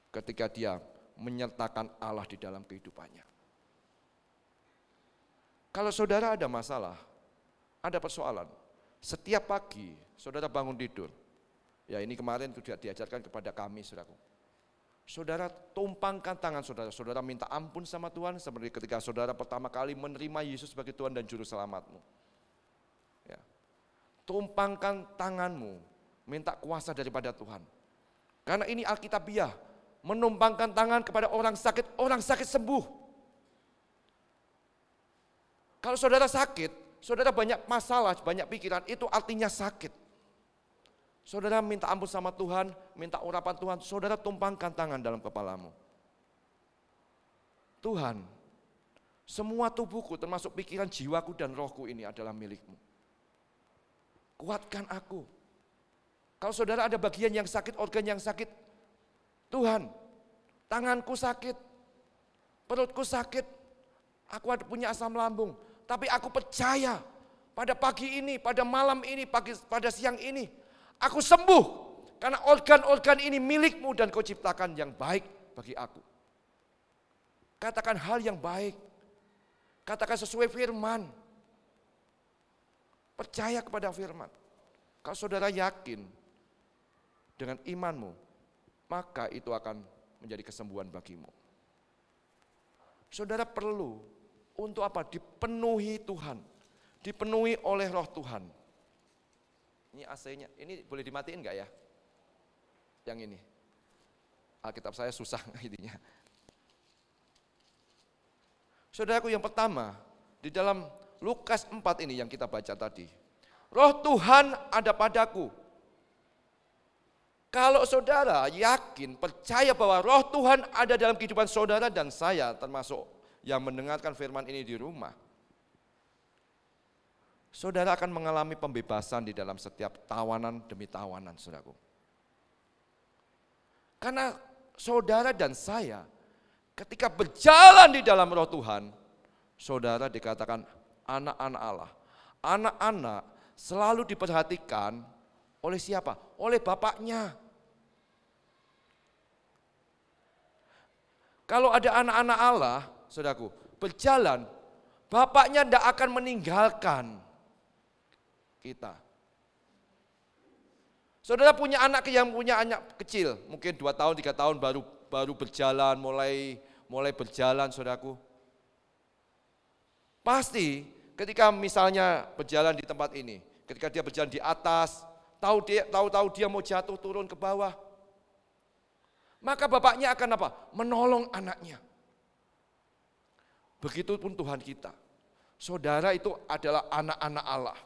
ketika dia menyertakan Allah di dalam kehidupannya. Kalau saudara ada masalah, ada persoalan, setiap pagi saudara bangun tidur, ya ini kemarin sudah diajarkan kepada kami, saudaraku. Saudara tumpangkan tangan saudara, saudara minta ampun sama Tuhan seperti ketika saudara pertama kali menerima Yesus sebagai Tuhan dan Juru Selamatmu. Ya. Tumpangkan tanganmu, minta kuasa daripada Tuhan. Karena ini Alkitabiah, menumpangkan tangan kepada orang sakit sembuh. Kalau saudara sakit, saudara banyak masalah, banyak pikiran, itu artinya sakit. Saudara minta ampun sama Tuhan, minta urapan Tuhan, saudara tumpangkan tangan dalam kepalamu. Tuhan, semua tubuhku termasuk pikiran, jiwaku dan rohku ini adalah milikmu. Kuatkan aku. Kalau saudara ada bagian yang sakit, organ yang sakit, Tuhan, tanganku sakit, perutku sakit, aku ada punya asam lambung, tapi aku percaya pada pagi ini, pada malam ini, pada siang ini, aku sembuh, karena organ-organ ini milikmu dan kau ciptakan yang baik bagi aku. Katakan hal yang baik, katakan sesuai firman. Percaya kepada firman. Kalau saudara yakin dengan imanmu, maka itu akan menjadi kesembuhan bagimu. Saudara perlu untuk apa? Dipenuhi Tuhan. Dipenuhi oleh roh Tuhan. Ini AC-nya, ini boleh dimatiin enggak ya? Yang ini. Alkitab saya susah intinya. Saudaraku, yang pertama, di dalam Lukas 4 ini yang kita baca tadi. Roh Tuhan ada padaku. Kalau saudara yakin, percaya bahwa roh Tuhan ada dalam kehidupan saudara dan saya termasuk yang mendengarkan firman ini di rumah, saudara akan mengalami pembebasan di dalam setiap tawanan demi tawanan, saudaraku. Karena saudara dan saya ketika berjalan di dalam roh Tuhan, saudara dikatakan anak-anak Allah. Anak-anak selalu diperhatikan oleh siapa? Oleh bapaknya. Kalau ada anak-anak Allah, saudaraku, berjalan, bapaknya tidak akan meninggalkan kita. Saudara punya anak yang punya anak kecil, mungkin 2 tahun, 3 tahun baru berjalan, mulai berjalan, saudaraku. Pasti ketika misalnya berjalan di tempat ini, ketika dia berjalan di atas, tahu dia mau jatuh turun ke bawah, maka bapaknya akan apa? Menolong anaknya. Begitupun Tuhan kita. Saudara itu adalah anak-anak Allah.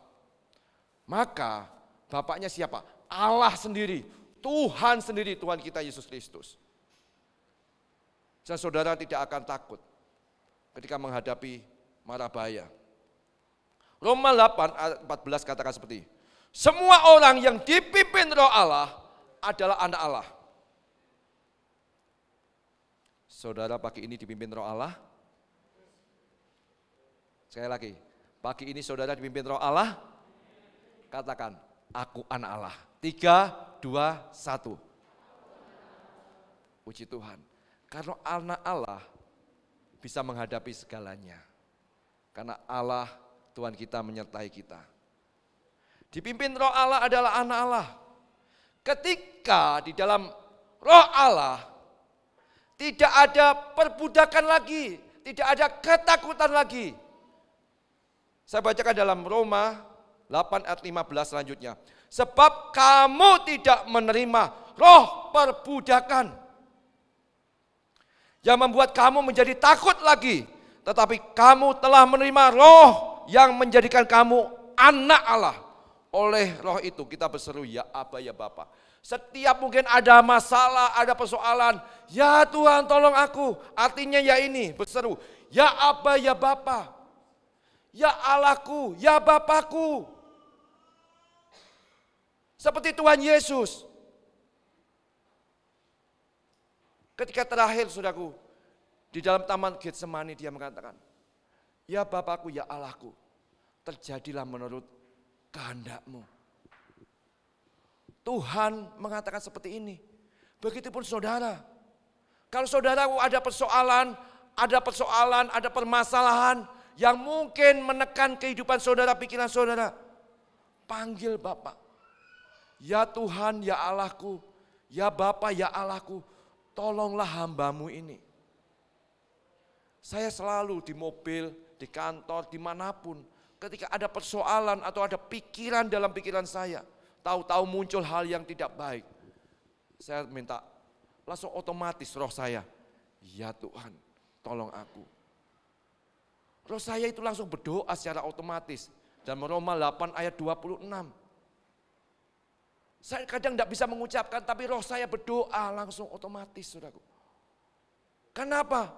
Maka bapaknya siapa? Allah sendiri, Tuhan sendiri, Tuhan kita Yesus Kristus. Dan saudara tidak akan takut ketika menghadapi mara bahaya. Roma 8 ayat 14 katakan seperti, semua orang yang dipimpin roh Allah adalah anak Allah. Saudara pagi ini dipimpin roh Allah? Sekali lagi, pagi ini saudara dipimpin roh Allah? Katakan, aku anak Allah. 3, 2, 1. Puji Tuhan. Karena anak Allah bisa menghadapi segalanya. Karena Allah, Tuhan kita menyertai kita. Dipimpin roh Allah adalah anak Allah. Ketika di dalam roh Allah, tidak ada perbudakan lagi, tidak ada ketakutan lagi. Saya bacakan dalam Roma 8 ayat 15 selanjutnya. Sebab kamu tidak menerima roh perbudakan yang membuat kamu menjadi takut lagi. Tetapi kamu telah menerima roh yang menjadikan kamu anak Allah. Oleh roh itu kita berseru, ya Aba, ya Bapa. Setiap mungkin ada masalah, ada persoalan, ya Tuhan tolong aku. Artinya ya ini, berseru, ya Aba, ya Bapa. Ya Allahku, ya Bapakku. Seperti Tuhan Yesus. Ketika terakhir, saudaraku, di dalam taman Getsemani dia mengatakan, ya Bapakku, ya Allahku, terjadilah menurut kehendak-Mu. Tuhan mengatakan seperti ini. Begitupun saudara. Kalau saudara ada persoalan, ada permasalahan yang mungkin menekan kehidupan saudara, pikiran saudara, panggil Bapa. Ya Tuhan, ya Allahku, ya Bapa, ya Allahku, tolonglah hamba-Mu ini. Saya selalu di mobil, di kantor, dimanapun, ketika ada persoalan atau ada pikiran dalam pikiran saya, tahu-tahu muncul hal yang tidak baik, saya minta langsung otomatis roh saya, ya Tuhan tolong aku. Roh saya itu langsung berdoa secara otomatis. Dalam Roma 8 ayat 26. Saya kadang tidak bisa mengucapkan, tapi roh saya berdoa langsung otomatis, saudaraku. Kenapa?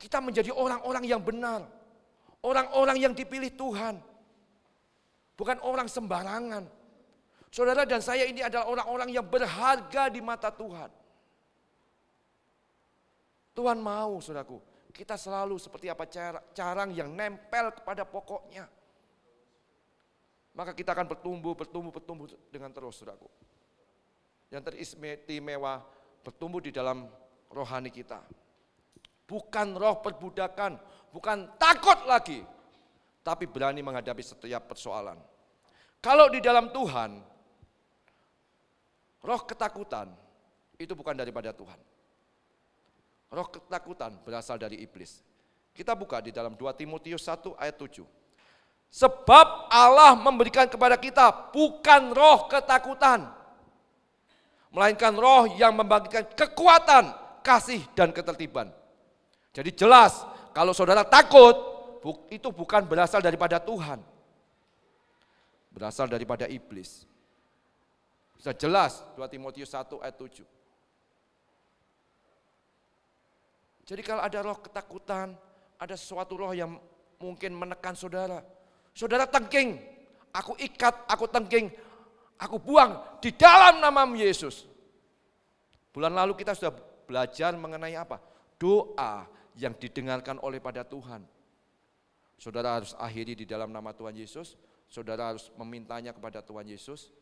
Kita menjadi orang-orang yang benar. Orang-orang yang dipilih Tuhan. Bukan orang sembarangan. Saudara dan saya ini adalah orang-orang yang berharga di mata Tuhan. Tuhan mau, saudaraku, kita selalu seperti apa carang yang nempel kepada pokoknya. Maka kita akan bertumbuh dengan terus, saudaraku. Yang teristimewa bertumbuh di dalam rohani kita. Bukan roh perbudakan, bukan takut lagi, tapi berani menghadapi setiap persoalan. Kalau di dalam Tuhan, roh ketakutan itu bukan daripada Tuhan. Roh ketakutan berasal dari iblis. Kita buka di dalam 2 Timotius 1 ayat 7. Sebab Allah memberikan kepada kita bukan roh ketakutan, melainkan roh yang membagikan kekuatan, kasih, dan ketertiban. Jadi jelas, kalau saudara takut, itu bukan berasal daripada Tuhan. Berasal daripada iblis. Bisa jelas 2 Timotius 1 ayat 7. Jadi kalau ada roh ketakutan, ada suatu roh yang mungkin menekan saudara. Saudara tengking, aku ikat, aku tengking, aku buang di dalam nama Yesus. Bulan lalu kita sudah belajar mengenai apa? Doa yang didengarkan oleh pada Tuhan. Saudara harus akhiri di dalam nama Tuhan Yesus. Saudara harus memintanya kepada Tuhan Yesus.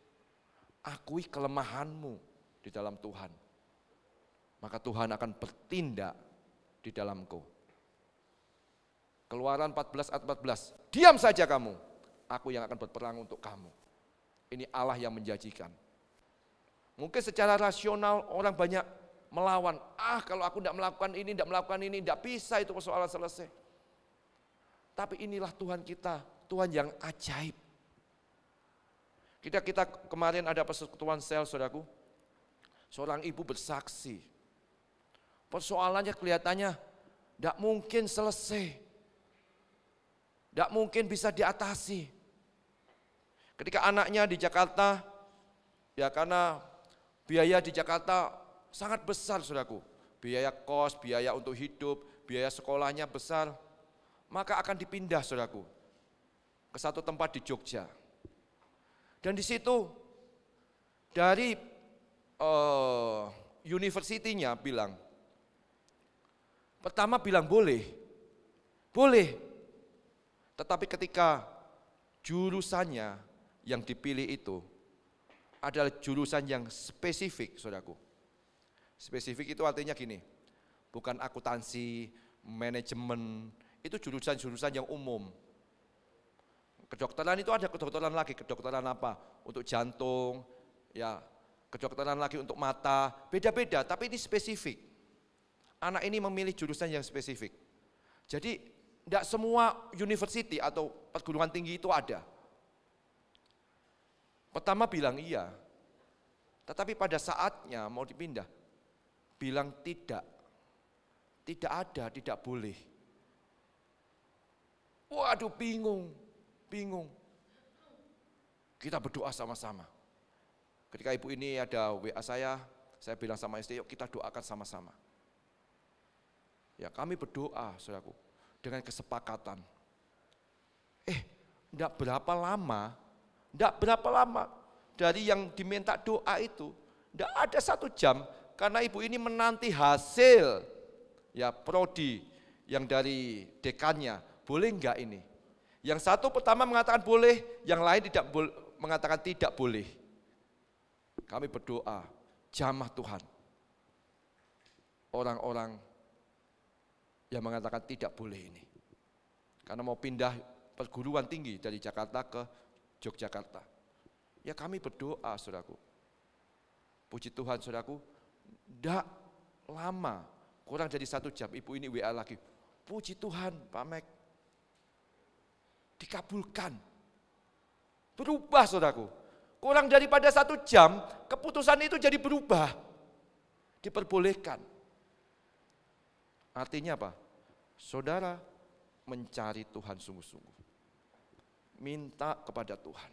Akui kelemahanmu di dalam Tuhan. Maka Tuhan akan bertindak di dalamku. Keluaran 14 ayat 14. Diam saja kamu, aku yang akan berperang untuk kamu. Ini Allah yang menjanjikan. Mungkin secara rasional orang banyak melawan. Kalau aku tidak melakukan ini, tidak bisa itu persoalan selesai. Tapi inilah Tuhan kita, Tuhan yang ajaib. Kita kemarin ada persekutuan sel, saudaraku. Seorang ibu bersaksi. Persoalannya kelihatannya tidak mungkin selesai. Tidak mungkin bisa diatasi. Ketika anaknya di Jakarta, ya karena biaya di Jakarta sangat besar, saudaraku. Biaya kos, biaya untuk hidup, biaya sekolahnya besar. Maka akan dipindah, saudaraku, ke satu tempat di Jogja. Dan di situ dari universitinya bilang, pertama bilang boleh. Tetapi ketika jurusannya yang dipilih itu adalah jurusan yang spesifik, saudaraku. Spesifik itu artinya gini, bukan akuntansi, manajemen, itu jurusan-jurusan yang umum. Kedokteran itu ada kedokteran lagi, kedokteran apa? Untuk jantung, ya, kedokteran lagi untuk mata, beda-beda, tapi ini spesifik. Anak ini memilih jurusan yang spesifik. Jadi tidak semua university atau perguruan tinggi itu ada. Pertama bilang iya, tetapi pada saatnya mau dipindah, bilang tidak ada, tidak boleh. Waduh, bingung. Kita berdoa sama-sama. Ketika ibu ini ada WA saya bilang sama istri, yuk kita doakan sama-sama. Ya, kami berdoa, saudaraku, dengan kesepakatan. Tidak berapa lama dari yang diminta doa itu, tidak ada 1 jam, karena ibu ini menanti hasil ya prodi yang dari dekannya, boleh enggak ini? Yang satu pertama mengatakan boleh, yang lain mengatakan tidak boleh. Kami berdoa, jamah Tuhan. Orang-orang yang mengatakan tidak boleh ini. Karena mau pindah perguruan tinggi dari Jakarta ke Yogyakarta. Ya kami berdoa, saudaraku. Puji Tuhan, saudaraku, tidak lama, kurang dari 1 jam, ibu ini WA lagi. Puji Tuhan, Pak Mek, dikabulkan. Berubah, saudaraku. Kurang daripada 1 jam, keputusan itu jadi berubah. Diperbolehkan. Artinya apa? Saudara mencari Tuhan sungguh-sungguh. Minta kepada Tuhan.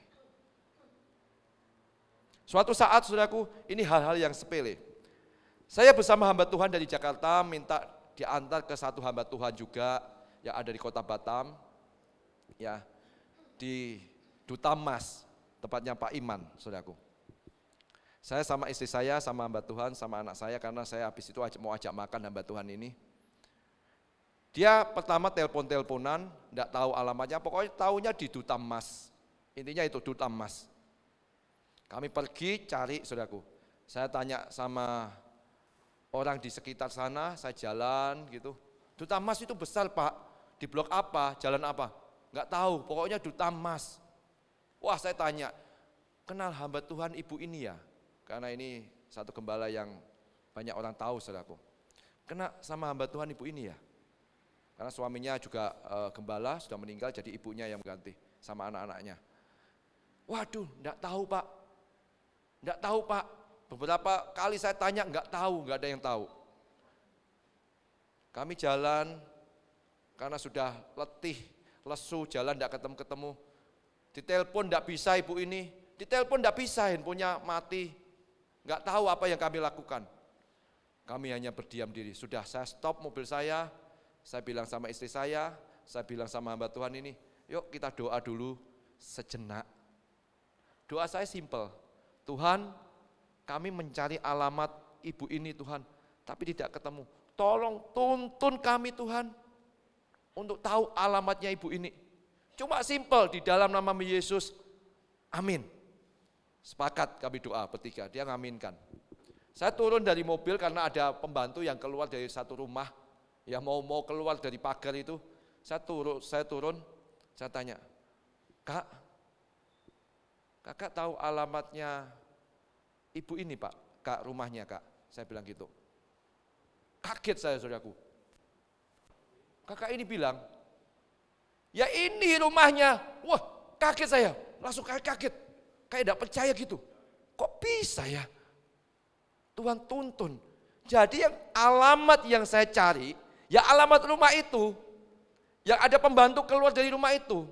Suatu saat, saudaraku, ini hal-hal yang sepele. Saya bersama hamba Tuhan dari Jakarta minta diantar ke satu hamba Tuhan juga yang ada di kota Batam, ya, di Duta Mas, tempatnya Pak Iman, saudaraku. Saya sama istri saya, sama hamba Tuhan, sama anak saya, karena saya habis itu mau ajak makan hamba Tuhan ini. Dia pertama telepon-teleponan, enggak tahu alamatnya, pokoknya tahunya di Duta Mas. Intinya itu Duta Mas. Kami pergi cari, saudaraku. Saya tanya sama orang di sekitar sana, saya jalan gitu. Duta Mas itu besar, Pak. Di blok apa, jalan apa? Enggak tahu, pokoknya Duta Mas. Wah, saya tanya, kenal hamba Tuhan ibu ini ya? Karena ini satu gembala yang banyak orang tahu, saudaraku. Kenal sama hamba Tuhan ibu ini ya? Karena suaminya juga gembala, sudah meninggal, jadi ibunya yang mengganti sama anak-anaknya. Waduh, enggak tahu Pak. Enggak tahu Pak. Beberapa kali saya tanya, enggak tahu, enggak ada yang tahu. Kami jalan, karena sudah letih, lesu, jalan enggak ketemu-ketemu. Ditelepon enggak bisa ibu ini, ditelepon enggak bisa, handphonenya mati. Enggak tahu apa yang kami lakukan. Kami hanya berdiam diri. Sudah saya stop mobil saya bilang sama istri saya bilang sama hamba Tuhan ini, yuk kita doa dulu sejenak. Doa saya simpel, Tuhan, kami mencari alamat ibu ini Tuhan, tapi tidak ketemu. Tolong tuntun kami Tuhan, untuk tahu alamatnya ibu ini. Cuma simpel, di dalam nama Yesus, amin. Sepakat kami doa bertiga, dia ngaminkan. Saya turun dari mobil karena ada pembantu yang keluar dari satu rumah, ya mau keluar dari pagar itu. Saya turun, saya tanya, kakak tahu alamatnya ibu ini Pak, Kak, rumahnya Kak. Saya bilang gitu. Kaget saya, saudaraku. Kakak ini bilang, ya ini rumahnya. Wah, kaget saya, langsung kaget. Kayak tidak percaya gitu. Kok bisa ya? Tuhan tuntun. Jadi yang alamat yang saya cari, ya alamat rumah itu, yang ada pembantu keluar dari rumah itu.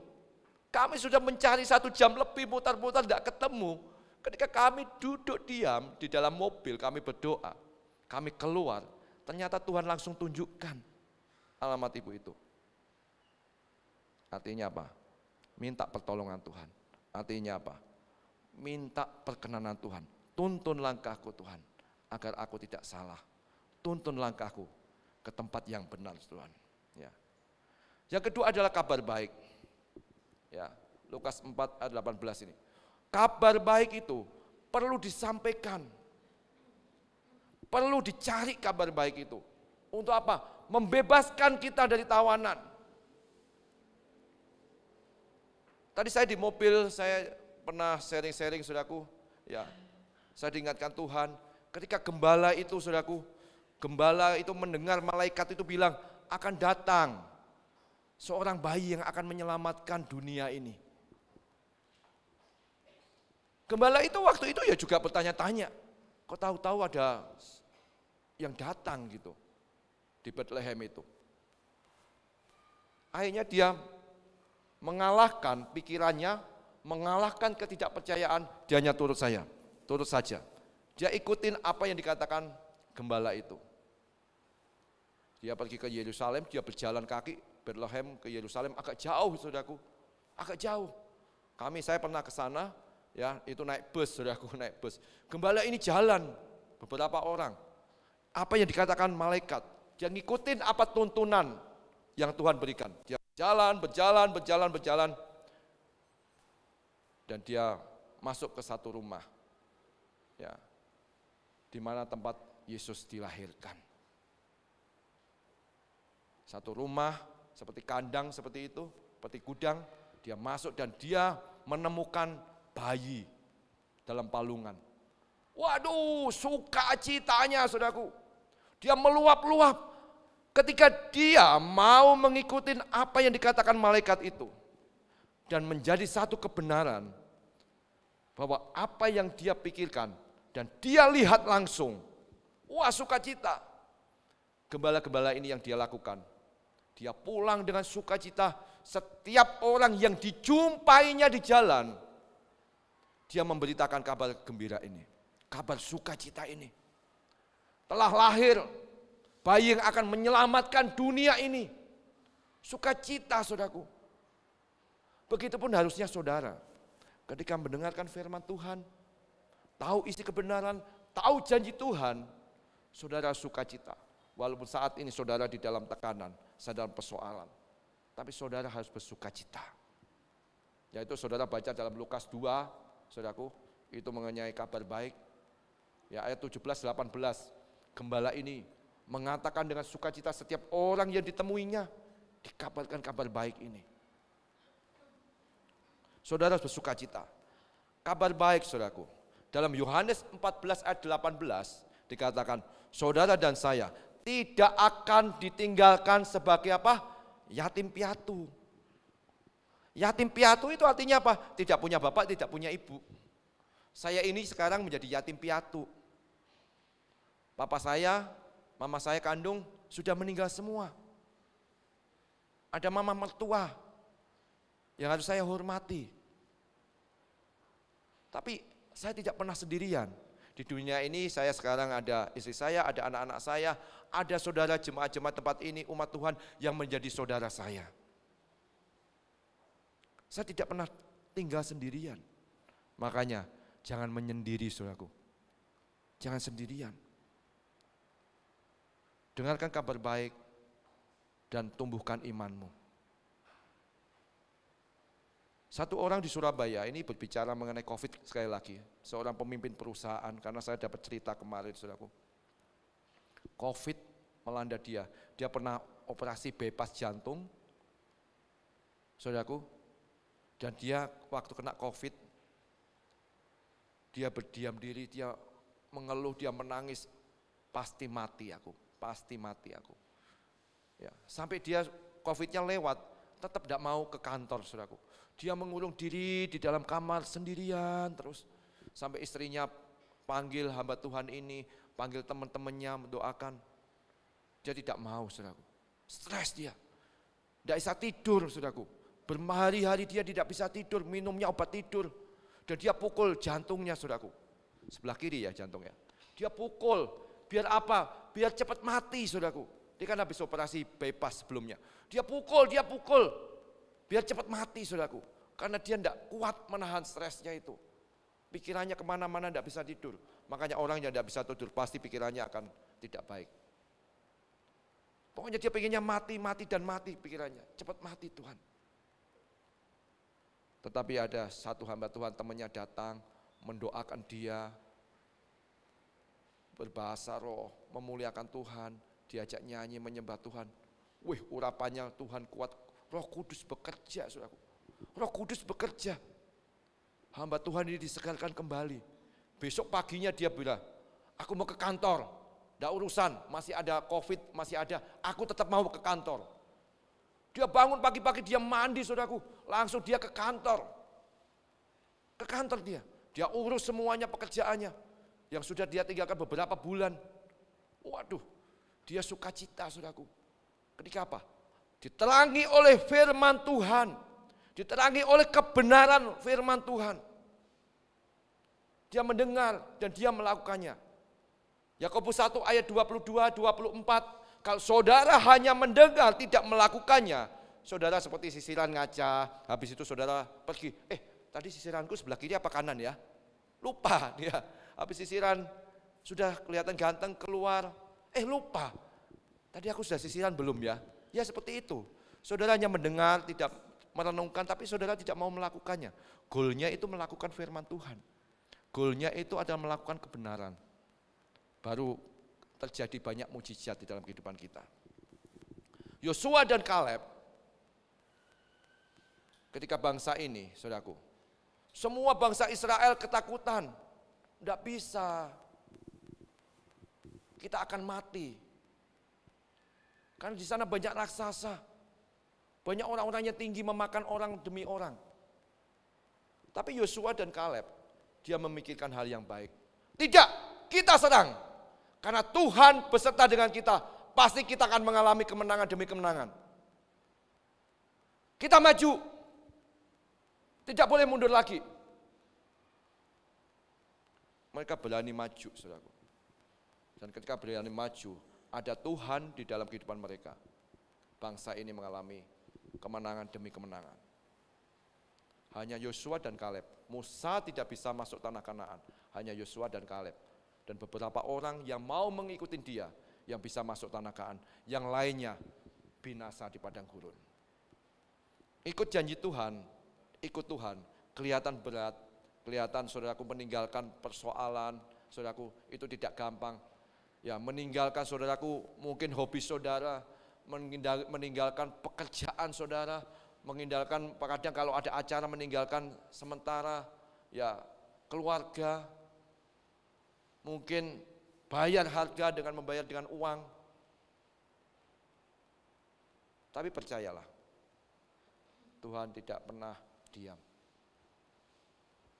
Kami sudah mencari 1 jam lebih, mutar-mutar tidak ketemu. Ketika kami duduk diam di dalam mobil, kami berdoa, kami keluar, ternyata Tuhan langsung tunjukkan alamat ibu itu. Artinya apa? Minta pertolongan Tuhan. Artinya apa? Minta perkenanan Tuhan. Tuntun langkahku Tuhan, agar aku tidak salah. Tuntun langkahku ke tempat yang benar Tuhan. Ya. Yang kedua adalah kabar baik. Ya, Lukas 4 ayat 18 ini. Kabar baik itu perlu disampaikan. Perlu dicari kabar baik itu. Untuk apa? Membebaskan kita dari tawanan. Tadi saya di mobil, saya pernah sharing-sharing saudaraku. Ya, saya diingatkan Tuhan, ketika gembala itu saudaraku, gembala itu mendengar malaikat itu bilang, akan datang seorang bayi yang akan menyelamatkan dunia ini. Gembala itu waktu itu ya juga bertanya-tanya, kok tahu-tahu ada yang datang gitu di Bethlehem itu. Akhirnya dia mengalahkan pikirannya, mengalahkan ketidakpercayaan, dia hanya turut saja. Dia ikutin apa yang dikatakan gembala itu. Dia pergi ke Yerusalem, dia berjalan kaki, Bethlehem ke Yerusalem agak jauh saudaraku, agak jauh. Saya pernah ke sana, ya itu naik bus saudaraku, naik bus. Gembala ini jalan, beberapa orang. Apa yang dikatakan malaikat, dia ngikutin apa tuntunan yang Tuhan berikan. Dia berjalan. Dan dia masuk ke satu rumah, ya, di mana tempat Yesus dilahirkan. Satu rumah seperti kandang seperti itu, seperti gudang, dia masuk dan dia menemukan bayi dalam palungan. Waduh, sukacitanya saudaraku. Dia meluap-luap ketika dia mau mengikuti apa yang dikatakan malaikat itu. Dan menjadi satu kebenaran bahwa apa yang dia pikirkan dan dia lihat langsung, wah sukacita. Gembala-gembala ini yang dia lakukan. Dia pulang dengan sukacita, setiap orang yang dijumpainya di jalan, dia memberitakan kabar gembira ini, kabar sukacita ini. Telah lahir bayi yang akan menyelamatkan dunia ini. Sukacita saudaraku. Begitupun harusnya saudara, ketika mendengarkan firman Tuhan, tahu isi kebenaran, tahu janji Tuhan, saudara sukacita. Walaupun saat ini saudara di dalam tekanan, dalam persoalan, tapi saudara harus bersukacita. Yaitu saudara baca dalam Lukas 2, saudaraku, itu mengenai kabar baik. Ya ayat 17-18, gembala ini mengatakan dengan sukacita setiap orang yang ditemuinya, dikabarkan kabar baik ini. Saudara bersuka cita. Kabar baik saudaraku. Dalam Yohanes 14 ayat 18 dikatakan, saudara dan saya tidak akan ditinggalkan sebagai apa? Yatim piatu. Yatim piatu itu artinya apa? Tidak punya bapak, tidak punya ibu. Saya ini sekarang menjadi yatim piatu. Papa saya, mama saya kandung sudah meninggal semua. Ada mama mertua yang harus saya hormati. Tapi saya tidak pernah sendirian. Di dunia ini saya sekarang ada istri saya, ada anak-anak saya, ada saudara jemaat-jemaat tempat ini, umat Tuhan yang menjadi saudara saya. Saya tidak pernah tinggal sendirian. Makanya jangan menyendiri saudaraku. Jangan sendirian. Dengarkan kabar baik dan tumbuhkan imanmu. Satu orang di Surabaya ini berbicara mengenai COVID sekali lagi. Seorang pemimpin perusahaan, karena saya dapat cerita kemarin saudaraku. COVID melanda dia. Dia pernah operasi bypass jantung, saudaraku. Dan dia waktu kena COVID, dia berdiam diri, dia mengeluh, dia menangis. Pasti mati aku, pasti mati aku. Ya, sampai dia COVID-nya lewat, tetap tidak mau ke kantor saudaraku. Dia mengurung diri di dalam kamar sendirian terus. Sampai istrinya panggil hamba Tuhan ini, panggil teman-temannya mendoakan. Dia tidak mau saudaraku. Stres dia. Tidak bisa tidur saudaraku. Berhari-hari dia tidak bisa tidur, minumnya obat tidur. Dan dia pukul jantungnya saudaraku. Sebelah kiri ya jantungnya. Dia pukul, biar apa? Biar cepat mati saudaraku. Dia kan habis operasi bypass sebelumnya. Dia pukul. Biar cepat mati saudaraku. Karena dia tidak kuat menahan stresnya itu. Pikirannya kemana-mana tidak bisa tidur. Makanya orang yang tidak bisa tidur pasti pikirannya akan tidak baik. Pokoknya dia pengennya mati pikirannya. Cepat mati Tuhan. Tetapi ada satu hamba Tuhan temannya datang mendoakan dia. Berbahasa roh, memuliakan Tuhan. Diajak nyanyi menyembah Tuhan. Wih, urapannya Tuhan kuat. Roh Kudus bekerja, saudaraku. Roh Kudus bekerja. Hamba Tuhan ini disegarkan kembali. Besok paginya dia bilang, aku mau ke kantor. Tidak urusan, masih ada COVID, masih ada. Aku tetap mau ke kantor. Dia bangun pagi-pagi, dia mandi, saudaraku. Langsung dia ke kantor. Ke kantor dia. Dia urus semuanya pekerjaannya. Yang sudah dia tinggalkan beberapa bulan. Waduh, dia sukacita, saudaraku. Ketika apa? Diterangi oleh firman Tuhan. Diterangi oleh kebenaran firman Tuhan. Dia mendengar dan dia melakukannya. Yakobus 1 ayat 22, 24. Kalau saudara hanya mendengar tidak melakukannya, saudara seperti sisiran ngaca. Habis itu saudara pergi. Tadi sisiranku sebelah kiri apa kanan ya? Lupa dia. Habis sisiran sudah kelihatan ganteng keluar. Lupa. Tadi aku sudah sisiran belum ya? Ya seperti itu. Saudara hanya mendengar, tidak merenungkan, tapi saudara tidak mau melakukannya. Goalnya itu melakukan firman Tuhan. Goalnya itu adalah melakukan kebenaran. Baru terjadi banyak mujizat di dalam kehidupan kita. Yosua dan Kaleb, ketika bangsa ini, saudaraku, semua bangsa Israel ketakutan. Tidak bisa. Kita akan mati. Karena di sana banyak raksasa, banyak orang-orang yang tinggi memakan orang demi orang. Tapi Yosua dan Kaleb, dia memikirkan hal yang baik. Tidak, kita serang. Karena Tuhan beserta dengan kita, pasti kita akan mengalami kemenangan demi kemenangan. Kita maju, tidak boleh mundur lagi. Mereka berani maju, saudaraku. Dan ketika berani maju, ada Tuhan di dalam kehidupan mereka. Bangsa ini mengalami kemenangan demi kemenangan. Hanya Yosua dan Kaleb. Musa tidak bisa masuk tanah Kanaan. Hanya Yosua dan Kaleb. Dan beberapa orang yang mau mengikuti dia yang bisa masuk tanah Kanaan. Yang lainnya binasa di padang gurun. Ikut janji Tuhan, ikut Tuhan. Kelihatan berat, kelihatan saudaraku meninggalkan persoalan, saudaraku itu tidak gampang. Ya, meninggalkan saudaraku mungkin hobi saudara, meninggalkan pekerjaan saudara, Meninggalkan, kadang kalau ada acara meninggalkan sementara ya keluarga, mungkin bayar harga dengan membayar dengan uang. Tapi percayalah, Tuhan tidak pernah diam.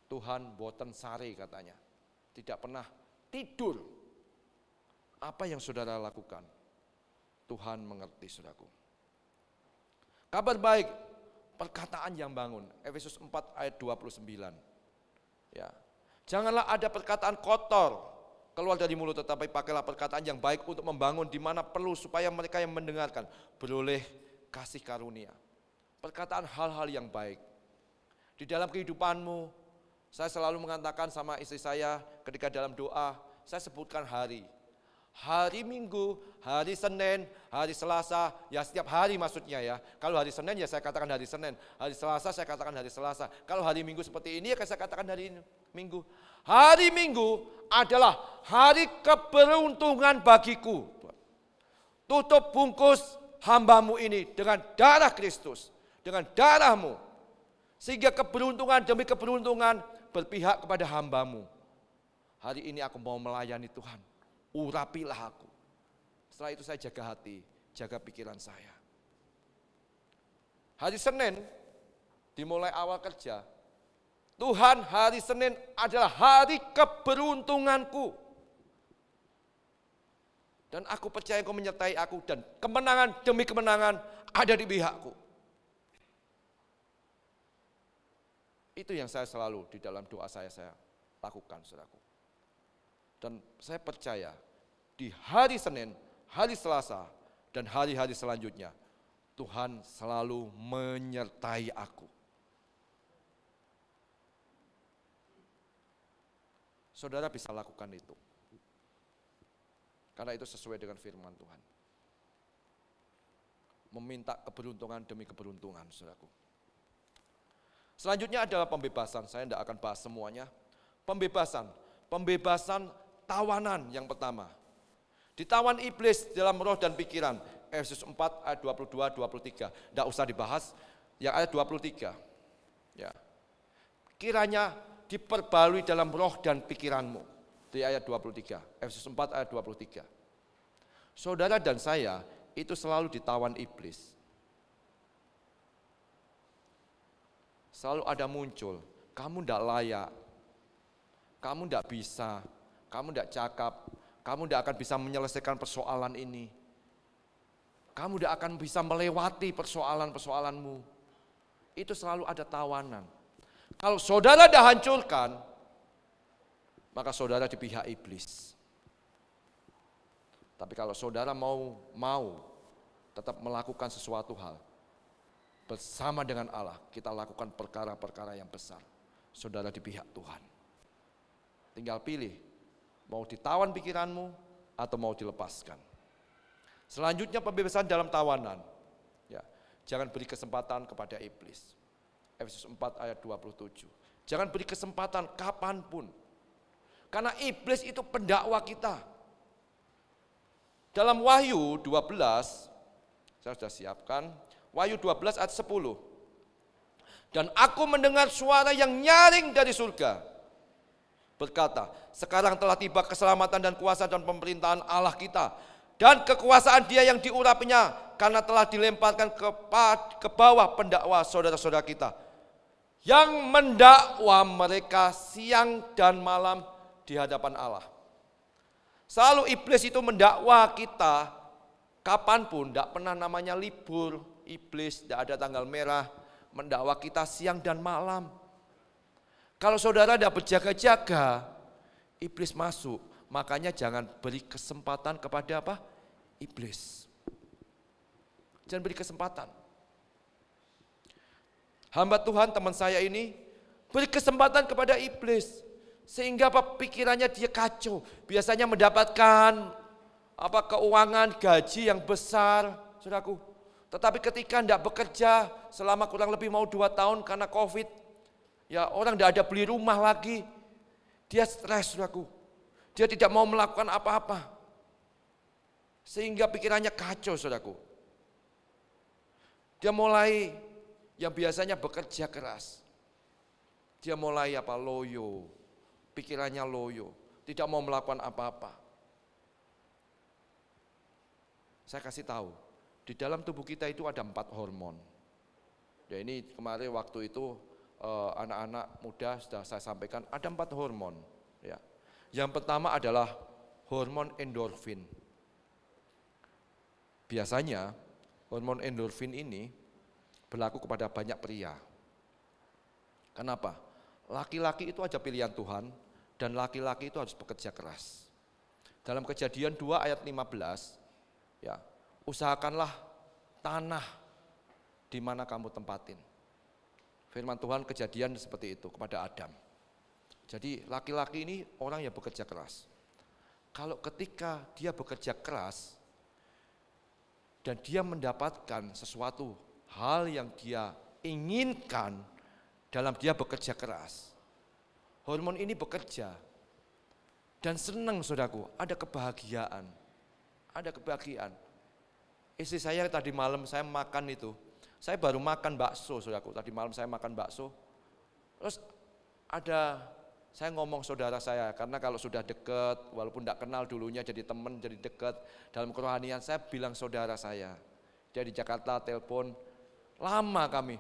Tuhan boten sare katanya, tidak pernah tidur. Apa yang saudara lakukan, Tuhan mengerti, saudaraku. Kabar baik, perkataan yang bangun. Efesus 4 ayat 29. Ya. Janganlah ada perkataan kotor keluar dari mulut, tetapi pakailah perkataan yang baik untuk membangun di mana perlu, supaya mereka yang mendengarkan beroleh kasih karunia. Perkataan hal-hal yang baik. Di dalam kehidupanmu, saya selalu mengatakan sama istri saya ketika dalam doa, saya sebutkan hari. Hari Minggu, hari Senin, hari Selasa, ya setiap hari maksudnya ya. Kalau hari Senin ya saya katakan hari Senin, hari Selasa saya katakan hari Selasa. Kalau hari Minggu seperti ini ya saya katakan hari Minggu. Hari Minggu adalah hari keberuntungan bagiku. Tutup bungkus hambamu ini dengan darah Kristus, dengan darahmu. Sehingga keberuntungan demi keberuntungan berpihak kepada hambamu. Hari ini aku mau melayani Tuhan. Urapilah aku. Setelah itu saya jaga hati, jaga pikiran saya. Hari Senin, dimulai awal kerja, Tuhan, hari Senin adalah hari keberuntunganku. Dan aku percaya Engkau menyertai aku, dan kemenangan demi kemenangan ada di pihakku. Itu yang saya selalu di dalam doa saya lakukan, saudaraku. Dan saya percaya di hari Senin, hari Selasa, dan hari-hari selanjutnya Tuhan selalu menyertai aku. Saudara bisa lakukan itu. Karena itu sesuai dengan firman Tuhan. Meminta keberuntungan demi keberuntungan, saudaraku. Selanjutnya adalah pembebasan. Saya tidak akan bahas semuanya. Pembebasan tawanan yang pertama. Ditawan iblis dalam roh dan pikiran. Efesus 4 ayat 22-23. Tidak usah dibahas. Yang ayat 23. Ya. Kiranya diperbarui dalam roh dan pikiranmu. Di ayat 23. Efesus 4 ayat 23. Saudara dan saya itu selalu ditawan iblis. Selalu ada muncul. Kamu tidak layak. Kamu tidak bisa, kamu tidak cakap, kamu tidak akan bisa menyelesaikan persoalan ini. Kamu tidak akan bisa melewati persoalan-persoalanmu. Itu selalu ada tawanan. Kalau saudara dah hancurkan, maka saudara di pihak iblis. Tapi kalau saudara mau tetap melakukan sesuatu hal, bersama dengan Allah, kita lakukan perkara-perkara yang besar. Saudara di pihak Tuhan. Tinggal pilih, mau ditawan pikiranmu atau mau dilepaskan. Selanjutnya pembebasan dalam tawanan. Ya, jangan beri kesempatan kepada iblis. Efesus 4 ayat 27. Jangan beri kesempatan kapanpun. Karena iblis itu pendakwa kita. Dalam Wahyu 12, saya sudah siapkan, Wahyu 12 ayat 10. Dan aku mendengar suara yang nyaring dari surga. Berkata, sekarang telah tiba keselamatan dan kuasa dan pemerintahan Allah kita. Dan kekuasaan Dia yang diurapinya, karena telah dilemparkan ke bawah pendakwa saudara-saudara kita. Yang mendakwa mereka siang dan malam di hadapan Allah. Selalu iblis itu mendakwa kita, kapanpun, tidak pernah namanya libur. Iblis tidak ada tanggal merah, mendakwa kita siang dan malam. Kalau saudara tidak berjaga-jaga, iblis masuk. Makanya jangan beri kesempatan kepada apa? Iblis. Jangan beri kesempatan. Hamba Tuhan teman saya ini beri kesempatan kepada iblis. Sehingga apa? Pikirannya dia kacau. Biasanya mendapatkan keuangan, gaji yang besar, saudaraku. Tetapi ketika tidak bekerja selama kurang lebih mau 2 tahun karena COVID, ya orang tidak ada beli rumah lagi, dia stres, saudaraku. Dia tidak mau melakukan apa-apa. Sehingga pikirannya kacau, saudaraku. Dia mulai yang biasanya bekerja keras. Dia mulai loyo, pikirannya loyo, tidak mau melakukan apa-apa. Saya kasih tahu, di dalam tubuh kita itu ada 4 hormon. Ya ini kemarin waktu itu anak-anak muda sudah saya sampaikan ada 4 hormon. Ya. Yang pertama adalah hormon endorfin. Biasanya hormon endorfin ini berlaku kepada banyak pria. Kenapa? Laki-laki itu aja pilihan Tuhan dan laki-laki itu harus bekerja keras. Dalam Kejadian 2 ayat 15, ya, usahakanlah tanah di mana kamu tempatin. Firman Tuhan Kejadian seperti itu kepada Adam. Jadi laki-laki ini orang yang bekerja keras. Kalau ketika dia bekerja keras dan dia mendapatkan sesuatu hal yang dia inginkan dalam dia bekerja keras, hormon ini bekerja dan senang saudaraku, ada kebahagiaan. Ada kebahagiaan. Istri saya tadi malam saya makan itu, saya baru makan bakso saudaraku, tadi malam saya makan bakso. Terus saya ngomong saudara saya, karena kalau sudah dekat, walaupun tidak kenal dulunya jadi teman, jadi dekat, dalam kerohanian saya bilang saudara saya. Dia di Jakarta telepon, lama kami.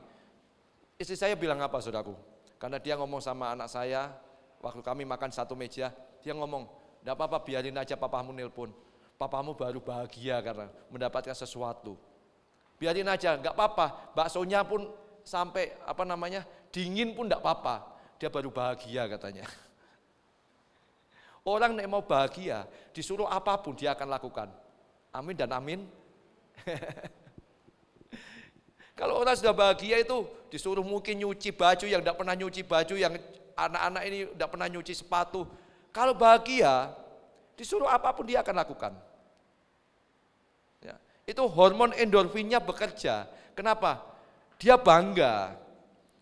Istri saya bilang apa saudaraku? Karena dia ngomong sama anak saya, waktu kami makan satu meja, dia ngomong, tidak apa-apa biarin aja papamu nelpon. Papamu baru bahagia karena mendapatkan sesuatu. Biarin aja, enggak apa-apa. Baksonya pun sampai dingin pun enggak apa-apa. Dia baru bahagia katanya. Orang yang mau bahagia, disuruh apapun dia akan lakukan. Amin dan amin. Kalau orang sudah bahagia itu disuruh mungkin nyuci baju yang enggak pernah nyuci baju, yang anak-anak ini enggak pernah nyuci sepatu. Kalau bahagia, disuruh apapun dia akan lakukan. Ya, itu hormon endorfinnya bekerja. Kenapa? Dia bangga.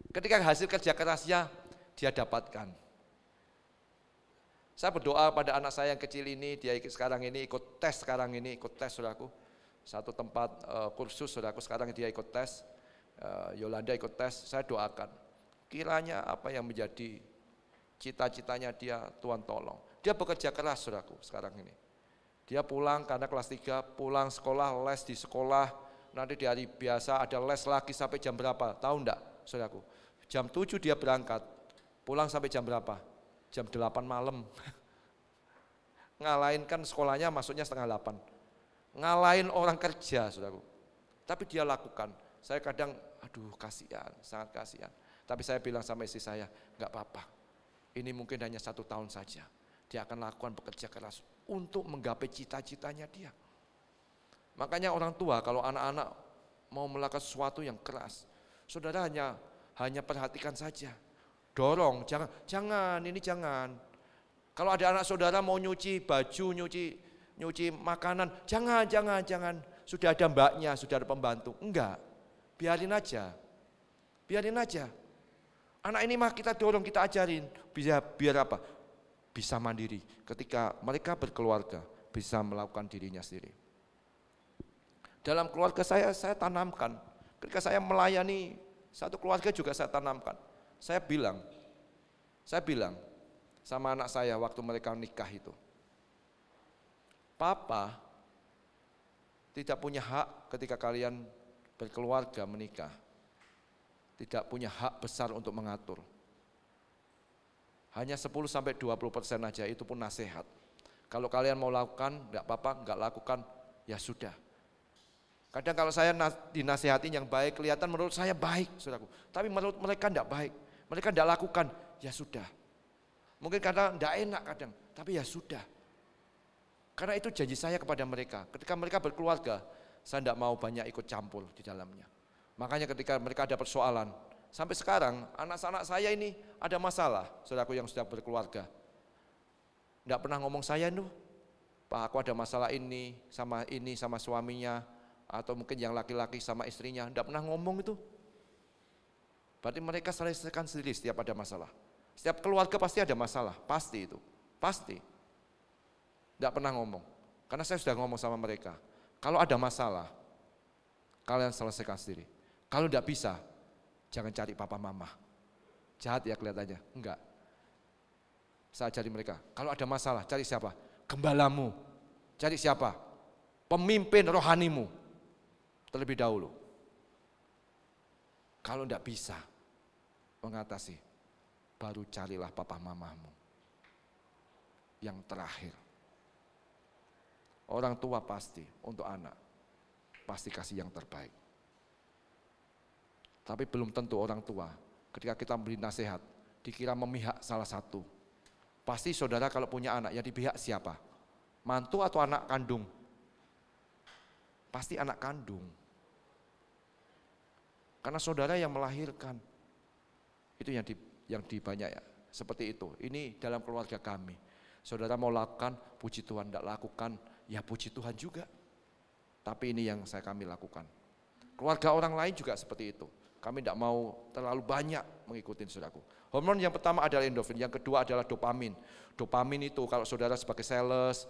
Ketika hasil kerja kerasnya dia dapatkan. Saya berdoa pada anak saya yang kecil ini, dia sekarang ini ikut tes saudaraku. Satu tempat kursus saudaraku, sekarang dia ikut tes. Yolanda ikut tes, saya doakan. Kiranya apa yang menjadi cita-citanya dia, Tuhan tolong. Dia bekerja keras saudaraku sekarang ini. Dia pulang karena kelas 3, pulang sekolah, les di sekolah. Nanti di hari biasa ada les lagi sampai jam berapa? Tahu enggak saudaraku? Jam 7 dia berangkat. Pulang sampai jam berapa? Jam 8 malam. Ngalahin kan sekolahnya masuknya setengah 8. Ngalahin orang kerja saudaraku. Tapi dia lakukan. Saya kadang aduh kasihan, sangat kasihan. Tapi saya bilang sama istri saya, enggak apa-apa. Ini mungkin hanya 1 tahun saja. Dia akan lakukan bekerja keras untuk menggapai cita-citanya dia. Makanya orang tua kalau anak-anak mau melakukan sesuatu yang keras, saudara hanya perhatikan saja. Dorong, jangan. Kalau ada anak saudara mau nyuci baju, nyuci makanan, jangan. Sudah ada mbaknya, sudah ada pembantu. Enggak, biarin aja. Anak ini mah kita dorong, kita ajarin. Biar apa? Bisa mandiri. Ketika mereka berkeluarga, bisa melakukan dirinya sendiri. Dalam keluarga saya tanamkan. Ketika saya melayani satu keluarga juga saya tanamkan. Saya bilang sama anak saya waktu mereka nikah itu, Papa tidak punya hak ketika kalian berkeluarga menikah, tidak punya hak besar untuk mengatur. Hanya 10-20% aja, itu pun nasihat. Kalau kalian mau lakukan, enggak apa-apa, enggak lakukan, ya sudah. Kadang kalau saya dinasihatin yang baik, kelihatan menurut saya baik, saudaraku. Tapi menurut mereka enggak baik. Mereka tidak lakukan, ya sudah. Mungkin karena tidak enak kadang, tapi ya sudah. Karena itu janji saya kepada mereka. Ketika mereka berkeluarga, saya tidak mau banyak ikut campur di dalamnya. Makanya ketika mereka ada persoalan, sampai sekarang anak-anak saya ini ada masalah, saudaraku yang sudah berkeluarga. Tidak pernah ngomong saya itu, Pak aku ada masalah ini sama suaminya, atau mungkin yang laki-laki sama istrinya, tidak pernah ngomong itu. Berarti mereka selesaikan sendiri setiap ada masalah. Setiap keluarga pasti ada masalah, pasti itu. Pasti. Tidak pernah ngomong. Karena saya sudah ngomong sama mereka. Kalau ada masalah, kalian selesaikan sendiri. Kalau tidak bisa, Jangan cari papa mama. Jahat ya kelihatannya, enggak. Saya ajari mereka, kalau ada masalah cari siapa? Gembalamu. Cari siapa? Pemimpin rohanimu. Terlebih dahulu. Kalau enggak bisa mengatasi, baru carilah papa mamamu. Yang terakhir. Orang tua pasti untuk anak, pasti kasih yang terbaik. Tapi belum tentu orang tua, ketika kita beri nasihat, dikira memihak salah satu. Pasti saudara kalau punya anak, ya di pihak siapa? Mantu atau anak kandung? Pasti anak kandung. Karena saudara yang melahirkan. Itu yang di banyak ya, seperti itu. Ini dalam keluarga kami. Saudara mau lakukan, puji Tuhan, tidak lakukan, ya puji Tuhan juga. Tapi ini yang kami lakukan. Keluarga orang lain juga seperti itu. Kami tidak mau terlalu banyak mengikuti saudaraku. Hormon yang pertama adalah endorfin, yang kedua adalah dopamin. Dopamin itu kalau saudara sebagai sales,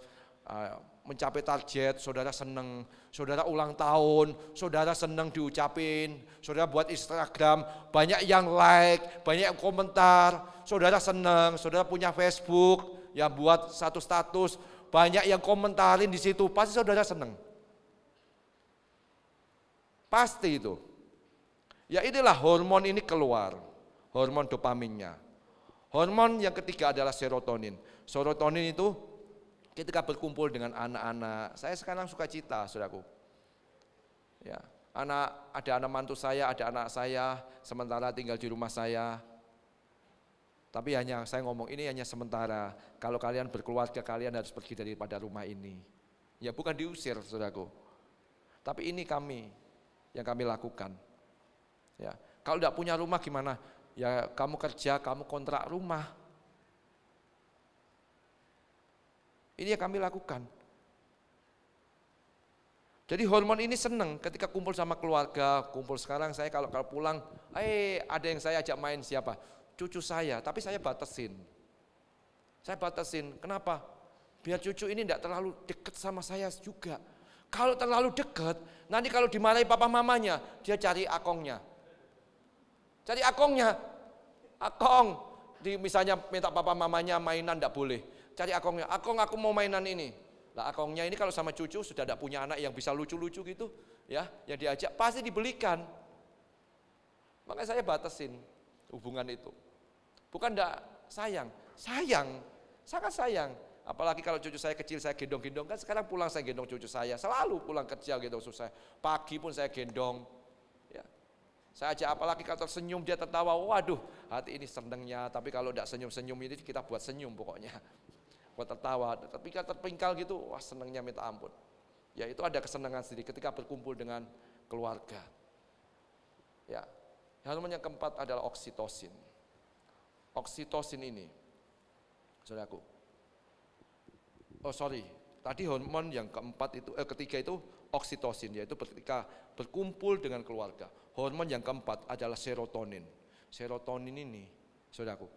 mencapai target, saudara senang, saudara ulang tahun, saudara senang diucapin, saudara buat Instagram, banyak yang like, banyak yang komentar, saudara senang, saudara punya Facebook, ya buat satu status, banyak yang komentarin di situ, pasti saudara senang. Pasti itu. Ya inilah hormon ini keluar, hormon dopaminnya. Hormon yang ketiga adalah serotonin. Serotonin itu ketika berkumpul dengan anak-anak, saya sekarang suka cita, saudaraku. Ya, ada anak mantu saya, ada anak saya, sementara tinggal di rumah saya. Tapi saya ngomong ini hanya sementara. Kalau kalian berkeluarga, kalian harus pergi daripada rumah ini. Ya bukan diusir, saudaraku. Tapi ini yang kami lakukan. Ya, kalau tidak punya rumah gimana? Ya kamu kerja, kamu kontrak rumah. Ini yang kami lakukan. Jadi hormon ini senang ketika kumpul sama keluarga, kumpul sekarang saya kalau pulang, ada yang saya ajak main siapa? Cucu saya, tapi saya batasin. Kenapa? Biar cucu ini tidak terlalu dekat sama saya juga. Kalau terlalu dekat, nanti kalau dimarahi papa mamanya, dia cari akongnya. Akong, misalnya minta papa mamanya mainan tidak boleh. Cari akongnya, akong aku mau mainan ini. Lah akongnya ini kalau sama cucu sudah tidak punya anak yang bisa lucu-lucu gitu, ya, yang diajak pasti dibelikan. Makanya saya batasin hubungan itu. Bukan tidak sayang, sangat sayang. Apalagi kalau cucu saya kecil saya gendong-gendong, kan sekarang pulang saya gendong cucu saya, selalu pulang kerja gendong cucu saya. Pagi pun saya gendong. Ya. Saya ajak apalagi kalau tersenyum dia tertawa, waduh hati ini senengnya, tapi kalau tidak senyum-senyum ini kita buat senyum pokoknya. Buat tertawa, tapi kalau terpingkal gitu, wah senengnya minta ampun. Ya itu ada kesenangan sendiri ketika berkumpul dengan keluarga. Ya, hormon yang keempat adalah oksitosin. Oksitosin ini, saudaraku. Tadi hormon yang ketiga itu oksitosin, yaitu ketika berkumpul dengan keluarga. Hormon yang keempat adalah serotonin. Serotonin ini, saudaraku,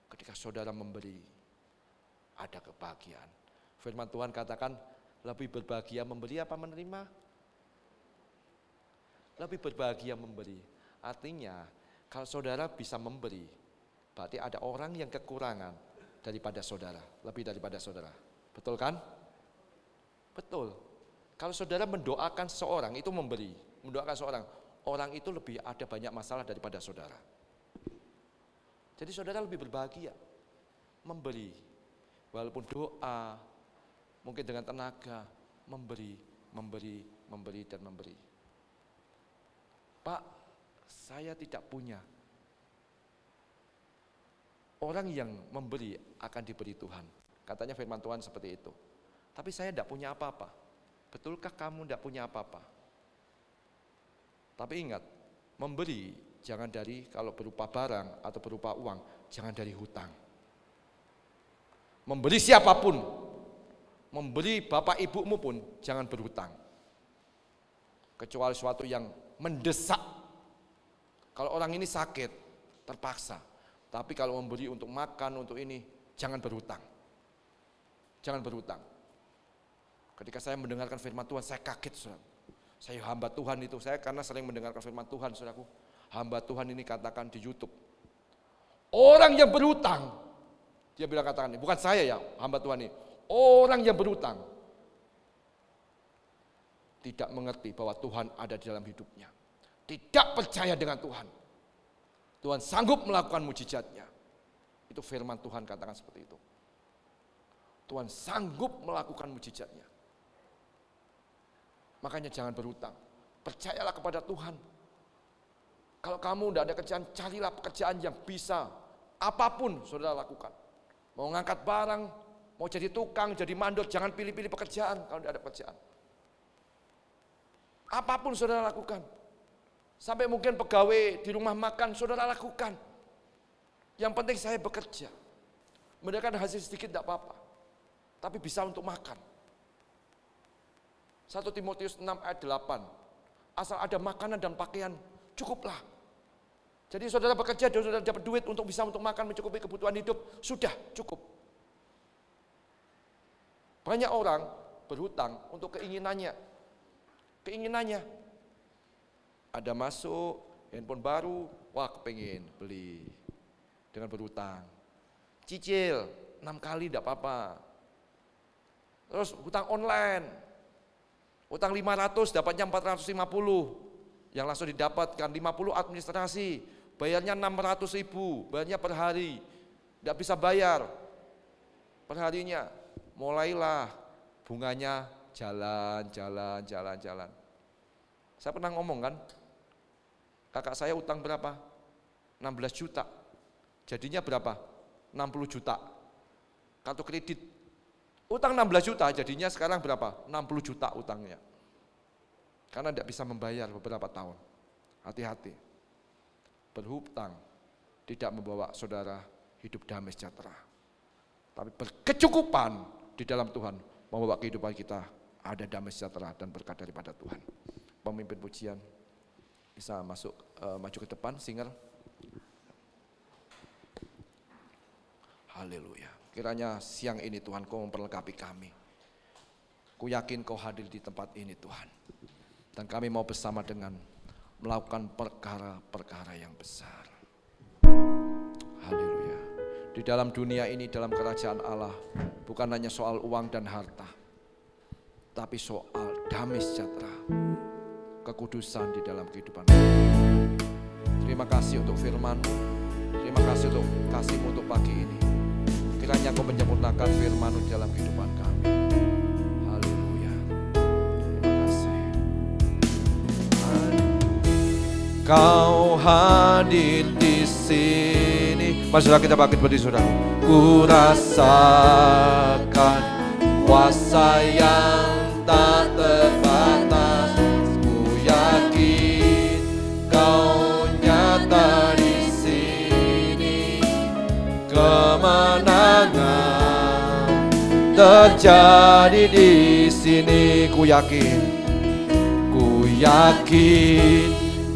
ketika saudara memberi, ada kebahagiaan. Firman Tuhan katakan, lebih berbahagia memberi apa menerima? Lebih berbahagia memberi. Artinya, kalau saudara bisa memberi, berarti ada orang yang kekurangan daripada saudara, lebih daripada saudara. Betul kan? Betul. Kalau saudara mendoakan seseorang itu memberi, mendoakan seorang, orang itu lebih ada banyak masalah daripada saudara. Jadi saudara lebih berbahagia memberi, walaupun doa, mungkin dengan tenaga, memberi. Pak, saya tidak punya. Orang yang memberi akan diberi Tuhan. Katanya firman Tuhan seperti itu. Tapi saya tidak punya apa-apa. Betulkah kamu tidak punya apa-apa? Tapi ingat, memberi jangan dari kalau berupa barang atau berupa uang, jangan dari hutang. Memberi siapapun, memberi bapak ibumu pun jangan berhutang. Kecuali sesuatu yang mendesak. Kalau orang ini sakit, terpaksa. Tapi kalau memberi untuk makan, untuk ini, jangan berhutang. Jangan berhutang. Ketika saya mendengarkan firman Tuhan, saya kaget, saudara. Saya hamba Tuhan itu, saya karena sering mendengarkan firman Tuhan, saudaraku. hamba Tuhan ini katakan di YouTube, orang yang berhutang, dia bilang katakan ini, bukan saya ya, hamba Tuhan ini, orang yang berhutang tidak mengerti bahwa Tuhan ada di dalam hidupnya, tidak percaya dengan Tuhan. Tuhan sanggup melakukan mujizatnya. Itu firman Tuhan katakan seperti itu. Tuhan sanggup melakukan mujizatnya. Makanya jangan berhutang. Percayalah kepada Tuhan. Kalau kamu tidak ada kerjaan, carilah pekerjaan yang bisa. Apapun saudara lakukan. Mau ngangkat barang, mau jadi tukang, jadi mandor, jangan pilih-pilih pekerjaan kalau tidak ada pekerjaan. Apapun saudara lakukan. Sampai mungkin pegawai di rumah makan, saudara lakukan. Yang penting saya bekerja. Mendapatkan hasil sedikit tidak apa-apa. Tapi bisa untuk makan. 1 Timotius 6 ayat 8. Asal ada makanan dan pakaian, cukuplah. Jadi saudara bekerja, saudara dapat duit untuk bisa untuk makan, mencukupi kebutuhan hidup, sudah cukup. Banyak orang berhutang untuk keinginannya. Ada masuk handphone baru, wah kepengin beli dengan berhutang. Cicil 6 kali tidak apa-apa. Terus hutang online, hutang 500 dapatnya 450, yang langsung didapatkan 50 administrasi, bayarnya 600.000, bayarnya per hari, tidak bisa bayar perharinya. Mulailah bunganya jalan. Saya pernah ngomong kan, kakak saya utang berapa? 16 juta. Jadinya berapa? 60 juta. Kartu kredit. Utang 16 juta, jadinya sekarang berapa? 60 juta utangnya. Karena tidak bisa membayar beberapa tahun. Hati-hati. Berhutang tidak membawa saudara hidup damai sejahtera. Tapi berkecukupan di dalam Tuhan membawa kehidupan kita ada damai sejahtera dan berkat daripada Tuhan. Pemimpin pujian bisa masuk maju ke depan, singer. Haleluya. Kiranya siang ini Tuhan Kau memperlengkapi kami. Ku yakin Kau hadir di tempat ini Tuhan. Dan kami mau bersama dengan melakukan perkara-perkara yang besar. Haleluya. Di dalam dunia ini, dalam kerajaan Allah, bukan hanya soal uang dan harta, tapi soal damai sejahtera, kekudusan di dalam kehidupan. Terima kasih untuk firman-Mu. Terima kasih untuk kasih-Mu untuk pagi ini. Kiranya Kau menyempurnakan firman-Mu di dalam kehidupan kami. Haleluya. Terima kasih. Kau hadir di sini. Mari saudara kita bangkit berdiri saudara. Ku rasakan kuasa yang tak terbatas. Ku yakin Kau nyata di sini. Kemenangan terjadi di sini. Ku yakin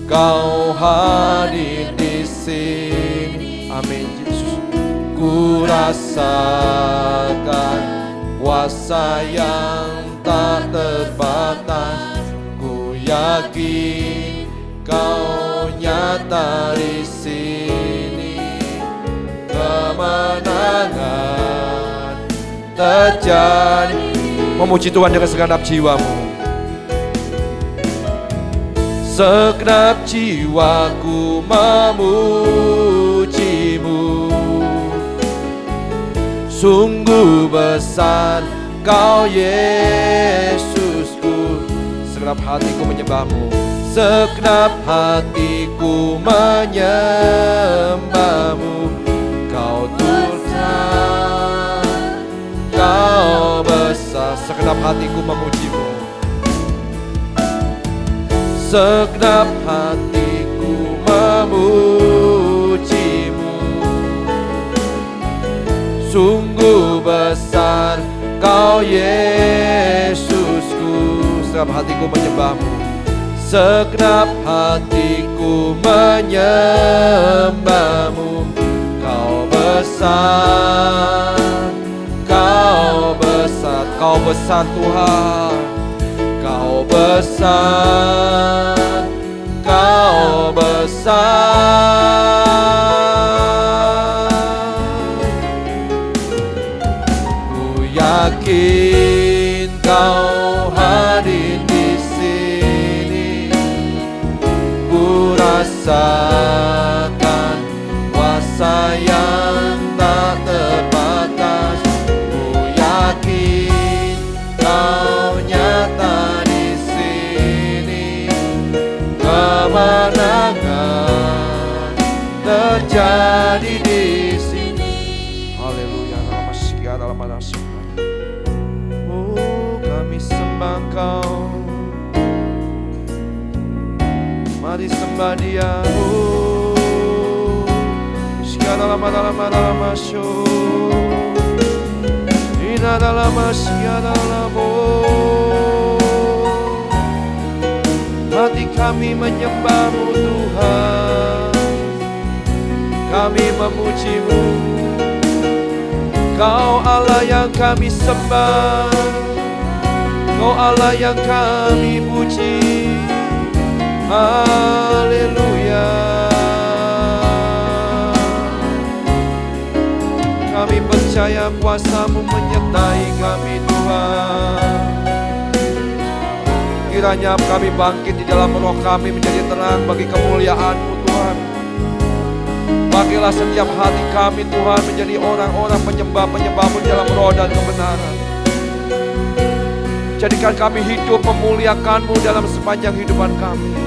Kau hadir di sini. Amin Yesus. Ku rasakan kuasa yang tak terbatas. Ku yakin Kau nyata di sini. Kemenangan terjadi. Memuji Tuhan dengan segenap jiwamu. Segenap jiwaku memuji-Mu. Sungguh besar Kau Yesusku. Segenap hatiku menyembah-Mu. Segenap hatiku menyembah-Mu. Kau Tuhan, Kau besar. Segenap hatiku memuji-Mu. Segenap hatiku memuji-Mu. Sungguh besar Kau Yesusku. Segenap hatiku menyembah-Mu. Segenap hatiku menyembah-Mu. Kau besar, Kau besar, Kau besar Tuhan. Kau besar, Kau besar. Ku yakin Kau hadir di sini, ku rasakan kuasa yang tak terbatas. Ku yakin Kau nyata di sini, kemenangan terjadi di sini. Haleluya. Oh, kami sembah Kau, mari sembah Dia. Oh, dalam hati kami menyembah-Mu Tuhan, kami memuji-Mu. Kau Allah yang kami sembah, Kau Allah yang kami puji. Haleluya. Kami percaya kuasa-Mu menyertai kami Tuhan. Kiranya kami bangkit di dalam roh kami menjadi terang bagi kemuliaan-Mu Tuhan. Bagilah setiap hati kami Tuhan menjadi orang-orang penyembah-penyembah-Mu dalam roh dan kebenaran. Jadikan kami hidup memuliakan-Mu dalam sepanjang hidupan kami.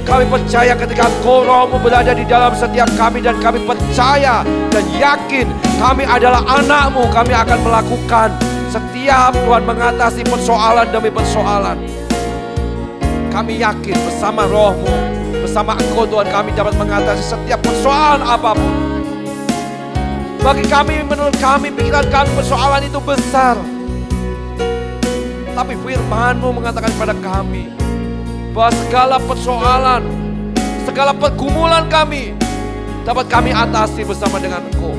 Kami percaya ketika Roh-Mu berada di dalam setiap kami, dan kami percaya dan yakin kami adalah anak-Mu. Kami akan melakukan setiap Tuhan mengatasi persoalan demi persoalan. Kami yakin bersama Roh-Mu, bersama Engkau Tuhan, kami dapat mengatasi setiap persoalan apapun. Bagi kami, menurut kami, pikiran kami persoalan itu besar. Tapi firman-Mu mengatakan kepada kami bahwa segala persoalan, segala pergumulan kami dapat kami atasi bersama dengan Engkau.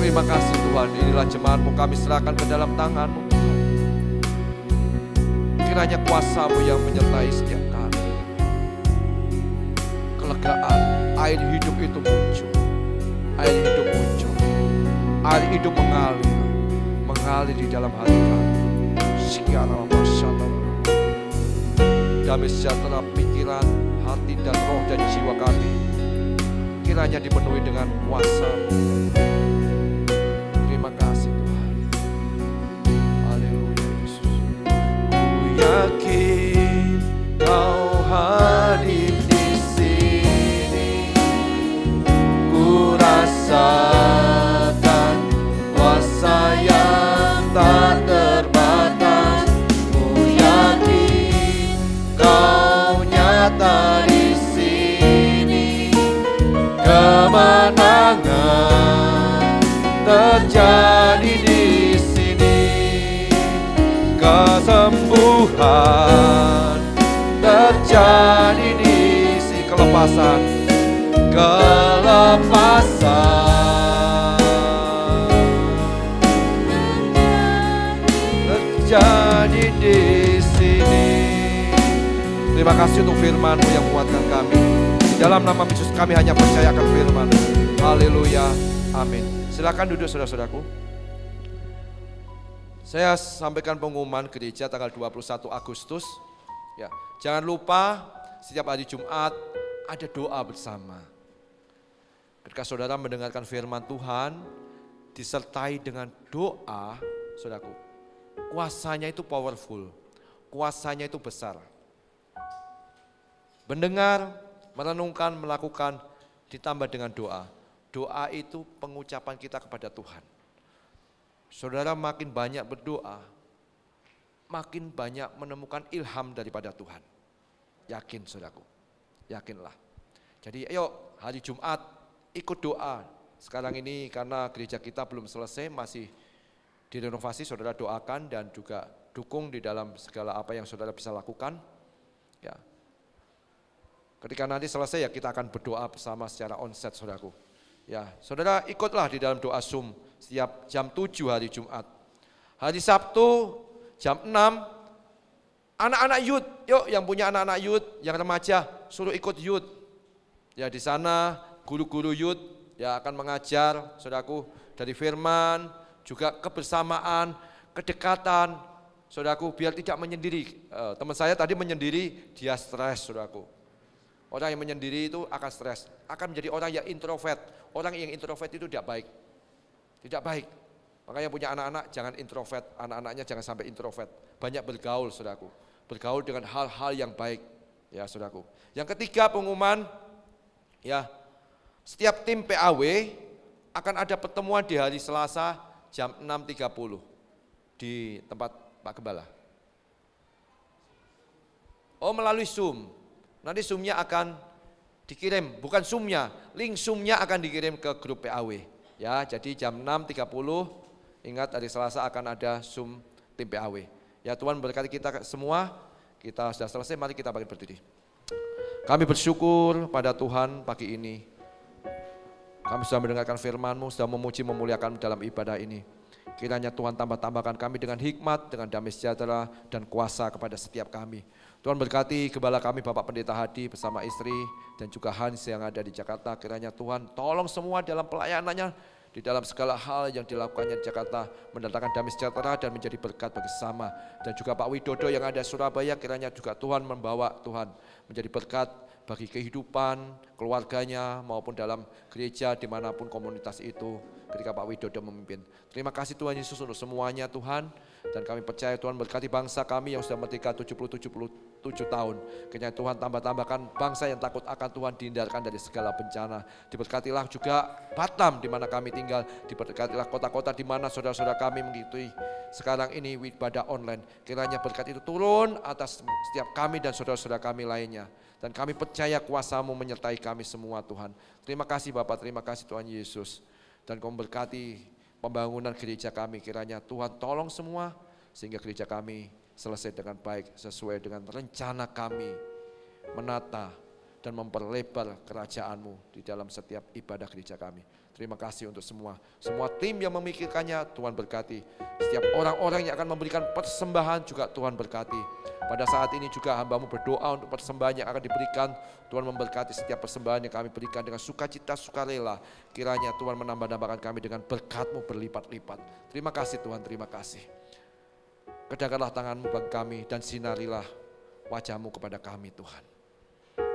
Terima kasih Tuhan, inilah jemaat-Mu kami serahkan ke dalam tangan-Mu. Kiranya kuasa-Mu yang menyertai setiap kami. Kelegaan, air hidup itu muncul. Air hidup muncul. Air hidup mengalir di dalam hati kami. Damai sejahtera pikiran, hati dan roh dan jiwa kami kiranya dipenuhi dengan kuasa-Mu. Terima kasih Tuhan. Haleluya Yesus. Ku yakin Kau hadir di sini, ku rasakan kuasa yang tak terbatas. Ku yakin Kau nyata di sini, kemenangan terjadi di sini, kesembuhan terjadi di sini, kelepasan terjadi di sini. Terima kasih untuk firman-Mu yang menguatkan kami. Di dalam nama Yesus kami hanya percaya akan firman-Mu. Haleluya. Amin. Silakan duduk saudara-saudaraku. Saya sampaikan pengumuman gereja tanggal 21 Agustus. Ya, jangan lupa setiap hari Jumat ada doa bersama. Ketika saudara mendengarkan firman Tuhan, disertai dengan doa, saudaraku, kuasanya itu powerful, kuasanya itu besar. Mendengar, merenungkan, melakukan, ditambah dengan doa. Doa itu pengucapan kita kepada Tuhan. Saudara makin banyak berdoa, makin banyak menemukan ilham daripada Tuhan. Yakin saudaraku, yakinlah. Jadi ayo hari Jumat ikut doa. Sekarang ini karena gereja kita belum selesai, masih direnovasi, saudara doakan dan juga dukung di dalam segala apa yang saudara bisa lakukan. Ya. Ketika nanti selesai ya kita akan berdoa bersama secara onsite saudaraku. Ya, saudara ikutlah di dalam doa Zoom setiap jam 7 hari Jumat. Hari Sabtu jam 6 Anak-anak youth, yuk yang punya anak-anak youth, yang remaja, suruh ikut youth. Ya di sana guru-guru youth ya akan mengajar, saudaraku, dari firman, juga kebersamaan, kedekatan, saudaraku, biar tidak menyendiri. Teman saya tadi menyendiri, dia stres, saudaraku. Orang yang menyendiri itu akan stres, akan menjadi orang yang introvert. Orang yang introvert itu tidak baik. Tidak baik. Makanya punya anak-anak jangan introvert, anak-anaknya jangan sampai introvert. Banyak bergaul, saudaraku. Bergaul dengan hal-hal yang baik, ya saudaraku. Yang ketiga pengumuman, ya setiap tim PAW akan ada pertemuan di hari Selasa jam 6.30 di tempat Pak Gembala. Oh melalui Zoom, nanti Zoom-nya akan dikirim, bukan Zoom-nya, link Zoom-nya akan dikirim ke grup PAW. Ya, jadi jam 6.30, ingat hari Selasa akan ada Zoom tim PAW. Ya Tuhan berkati kita semua, kita sudah selesai, mari kita bangkit berdiri. Kami bersyukur pada Tuhan pagi ini. Kami sudah mendengarkan firman-Mu, sudah memuji memuliakan dalam ibadah ini. Kiranya Tuhan tambah-tambahkan kami dengan hikmat, dengan damai sejahtera dan kuasa kepada setiap kami. Tuhan berkati gembala kami Bapak Pendeta Hadi bersama istri dan juga Hans yang ada di Jakarta. Kiranya Tuhan tolong semua dalam pelayanannya, di dalam segala hal yang dilakukannya di Jakarta, mendatangkan damai sejahtera dan menjadi berkat bersama. Dan juga Pak Widodo yang ada di Surabaya, kiranya juga Tuhan membawa Tuhan menjadi berkat bagi kehidupan keluarganya maupun dalam gereja dimanapun komunitas itu ketika Pak Widodo memimpin. Terima kasih Tuhan Yesus untuk semuanya Tuhan, dan kami percaya Tuhan berkati bangsa kami yang sudah merdeka 77 tahun. Kiranya Tuhan tambah-tambahkan bangsa yang takut akan Tuhan, dihindarkan dari segala bencana. Diberkatilah juga Batam di mana kami tinggal, diberkatilah kota-kota di mana saudara-saudara kami mengikuti sekarang ini ibadah online. Kiranya berkat itu turun atas setiap kami dan saudara-saudara kami lainnya. Dan kami percaya kuasa-Mu menyertai kami semua Tuhan. Terima kasih Bapak, terima kasih Tuhan Yesus. Dan Kau berkati pembangunan gereja kami, kiranya Tuhan tolong semua sehingga gereja kami selesai dengan baik sesuai dengan rencana kami menata dan memperlebar kerajaan-Mu di dalam setiap ibadah gereja kami. Terima kasih untuk semua tim yang memikirkannya, Tuhan berkati. Setiap orang-orang yang akan memberikan persembahan juga Tuhan berkati. Pada saat ini juga hamba-Mu berdoa untuk persembahan yang akan diberikan. Tuhan memberkati setiap persembahan yang kami berikan dengan sukacita, sukarela. Kiranya Tuhan menambah-nambahkan kami dengan berkat-Mu berlipat-lipat. Terima kasih Tuhan, terima kasih. Kedangkanlah tangan-Mu bagi kami dan sinarilah wajah-Mu kepada kami Tuhan.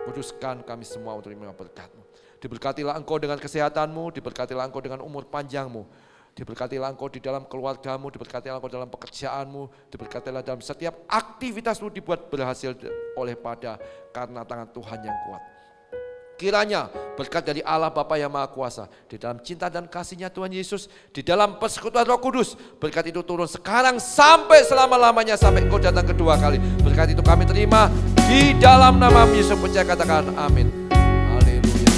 Kuduskan kami semua untuk menerima berkat-Mu. Diberkatilah Engkau dengan kesehatan-Mu, diberkatilah Engkau dengan umur panjang-Mu. Diberkatilah Engkau di dalam keluarga-Mu, diberkatilah Engkau dalam pekerjaan-Mu, diberkatilah dalam setiap aktivitas-Mu dibuat berhasil oleh karena tangan Tuhan yang kuat. Kiranya berkat dari Allah Bapa yang Maha Kuasa, di dalam cinta dan kasih-Nya Tuhan Yesus, di dalam persekutuan Roh Kudus, berkat itu turun sekarang sampai selama-lamanya, sampai Engkau datang kedua kali. Berkat itu kami terima di dalam nama Yesus, percaya katakan amin. Haleluya.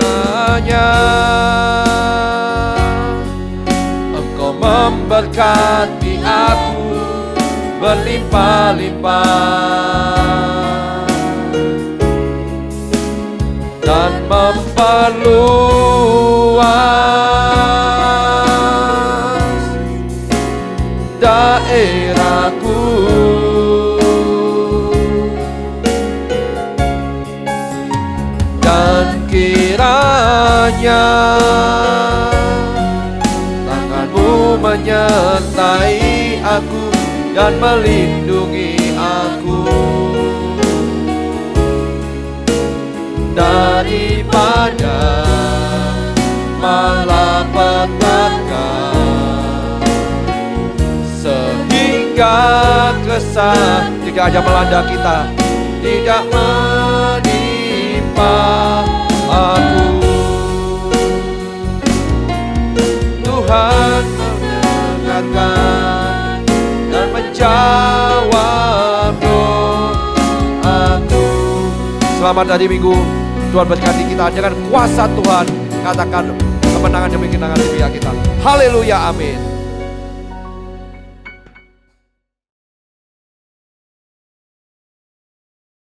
Hanya Engkau memberkati aku berlimpah-limpah dan memperluas daerahku, dan kiranya tangan-Mu menyertai aku dan melindungi aku daripada malapetaka, sehingga kesal tidak ada melanda kita, tidak menimpa aku. Tuhan mendengarkan dan menjawab doaku. Selamat hari Minggu. Tuhan berkati kita dengan kuasa Tuhan. Katakan kemenangan demi kemenangan di pihak kita. Haleluya, amin.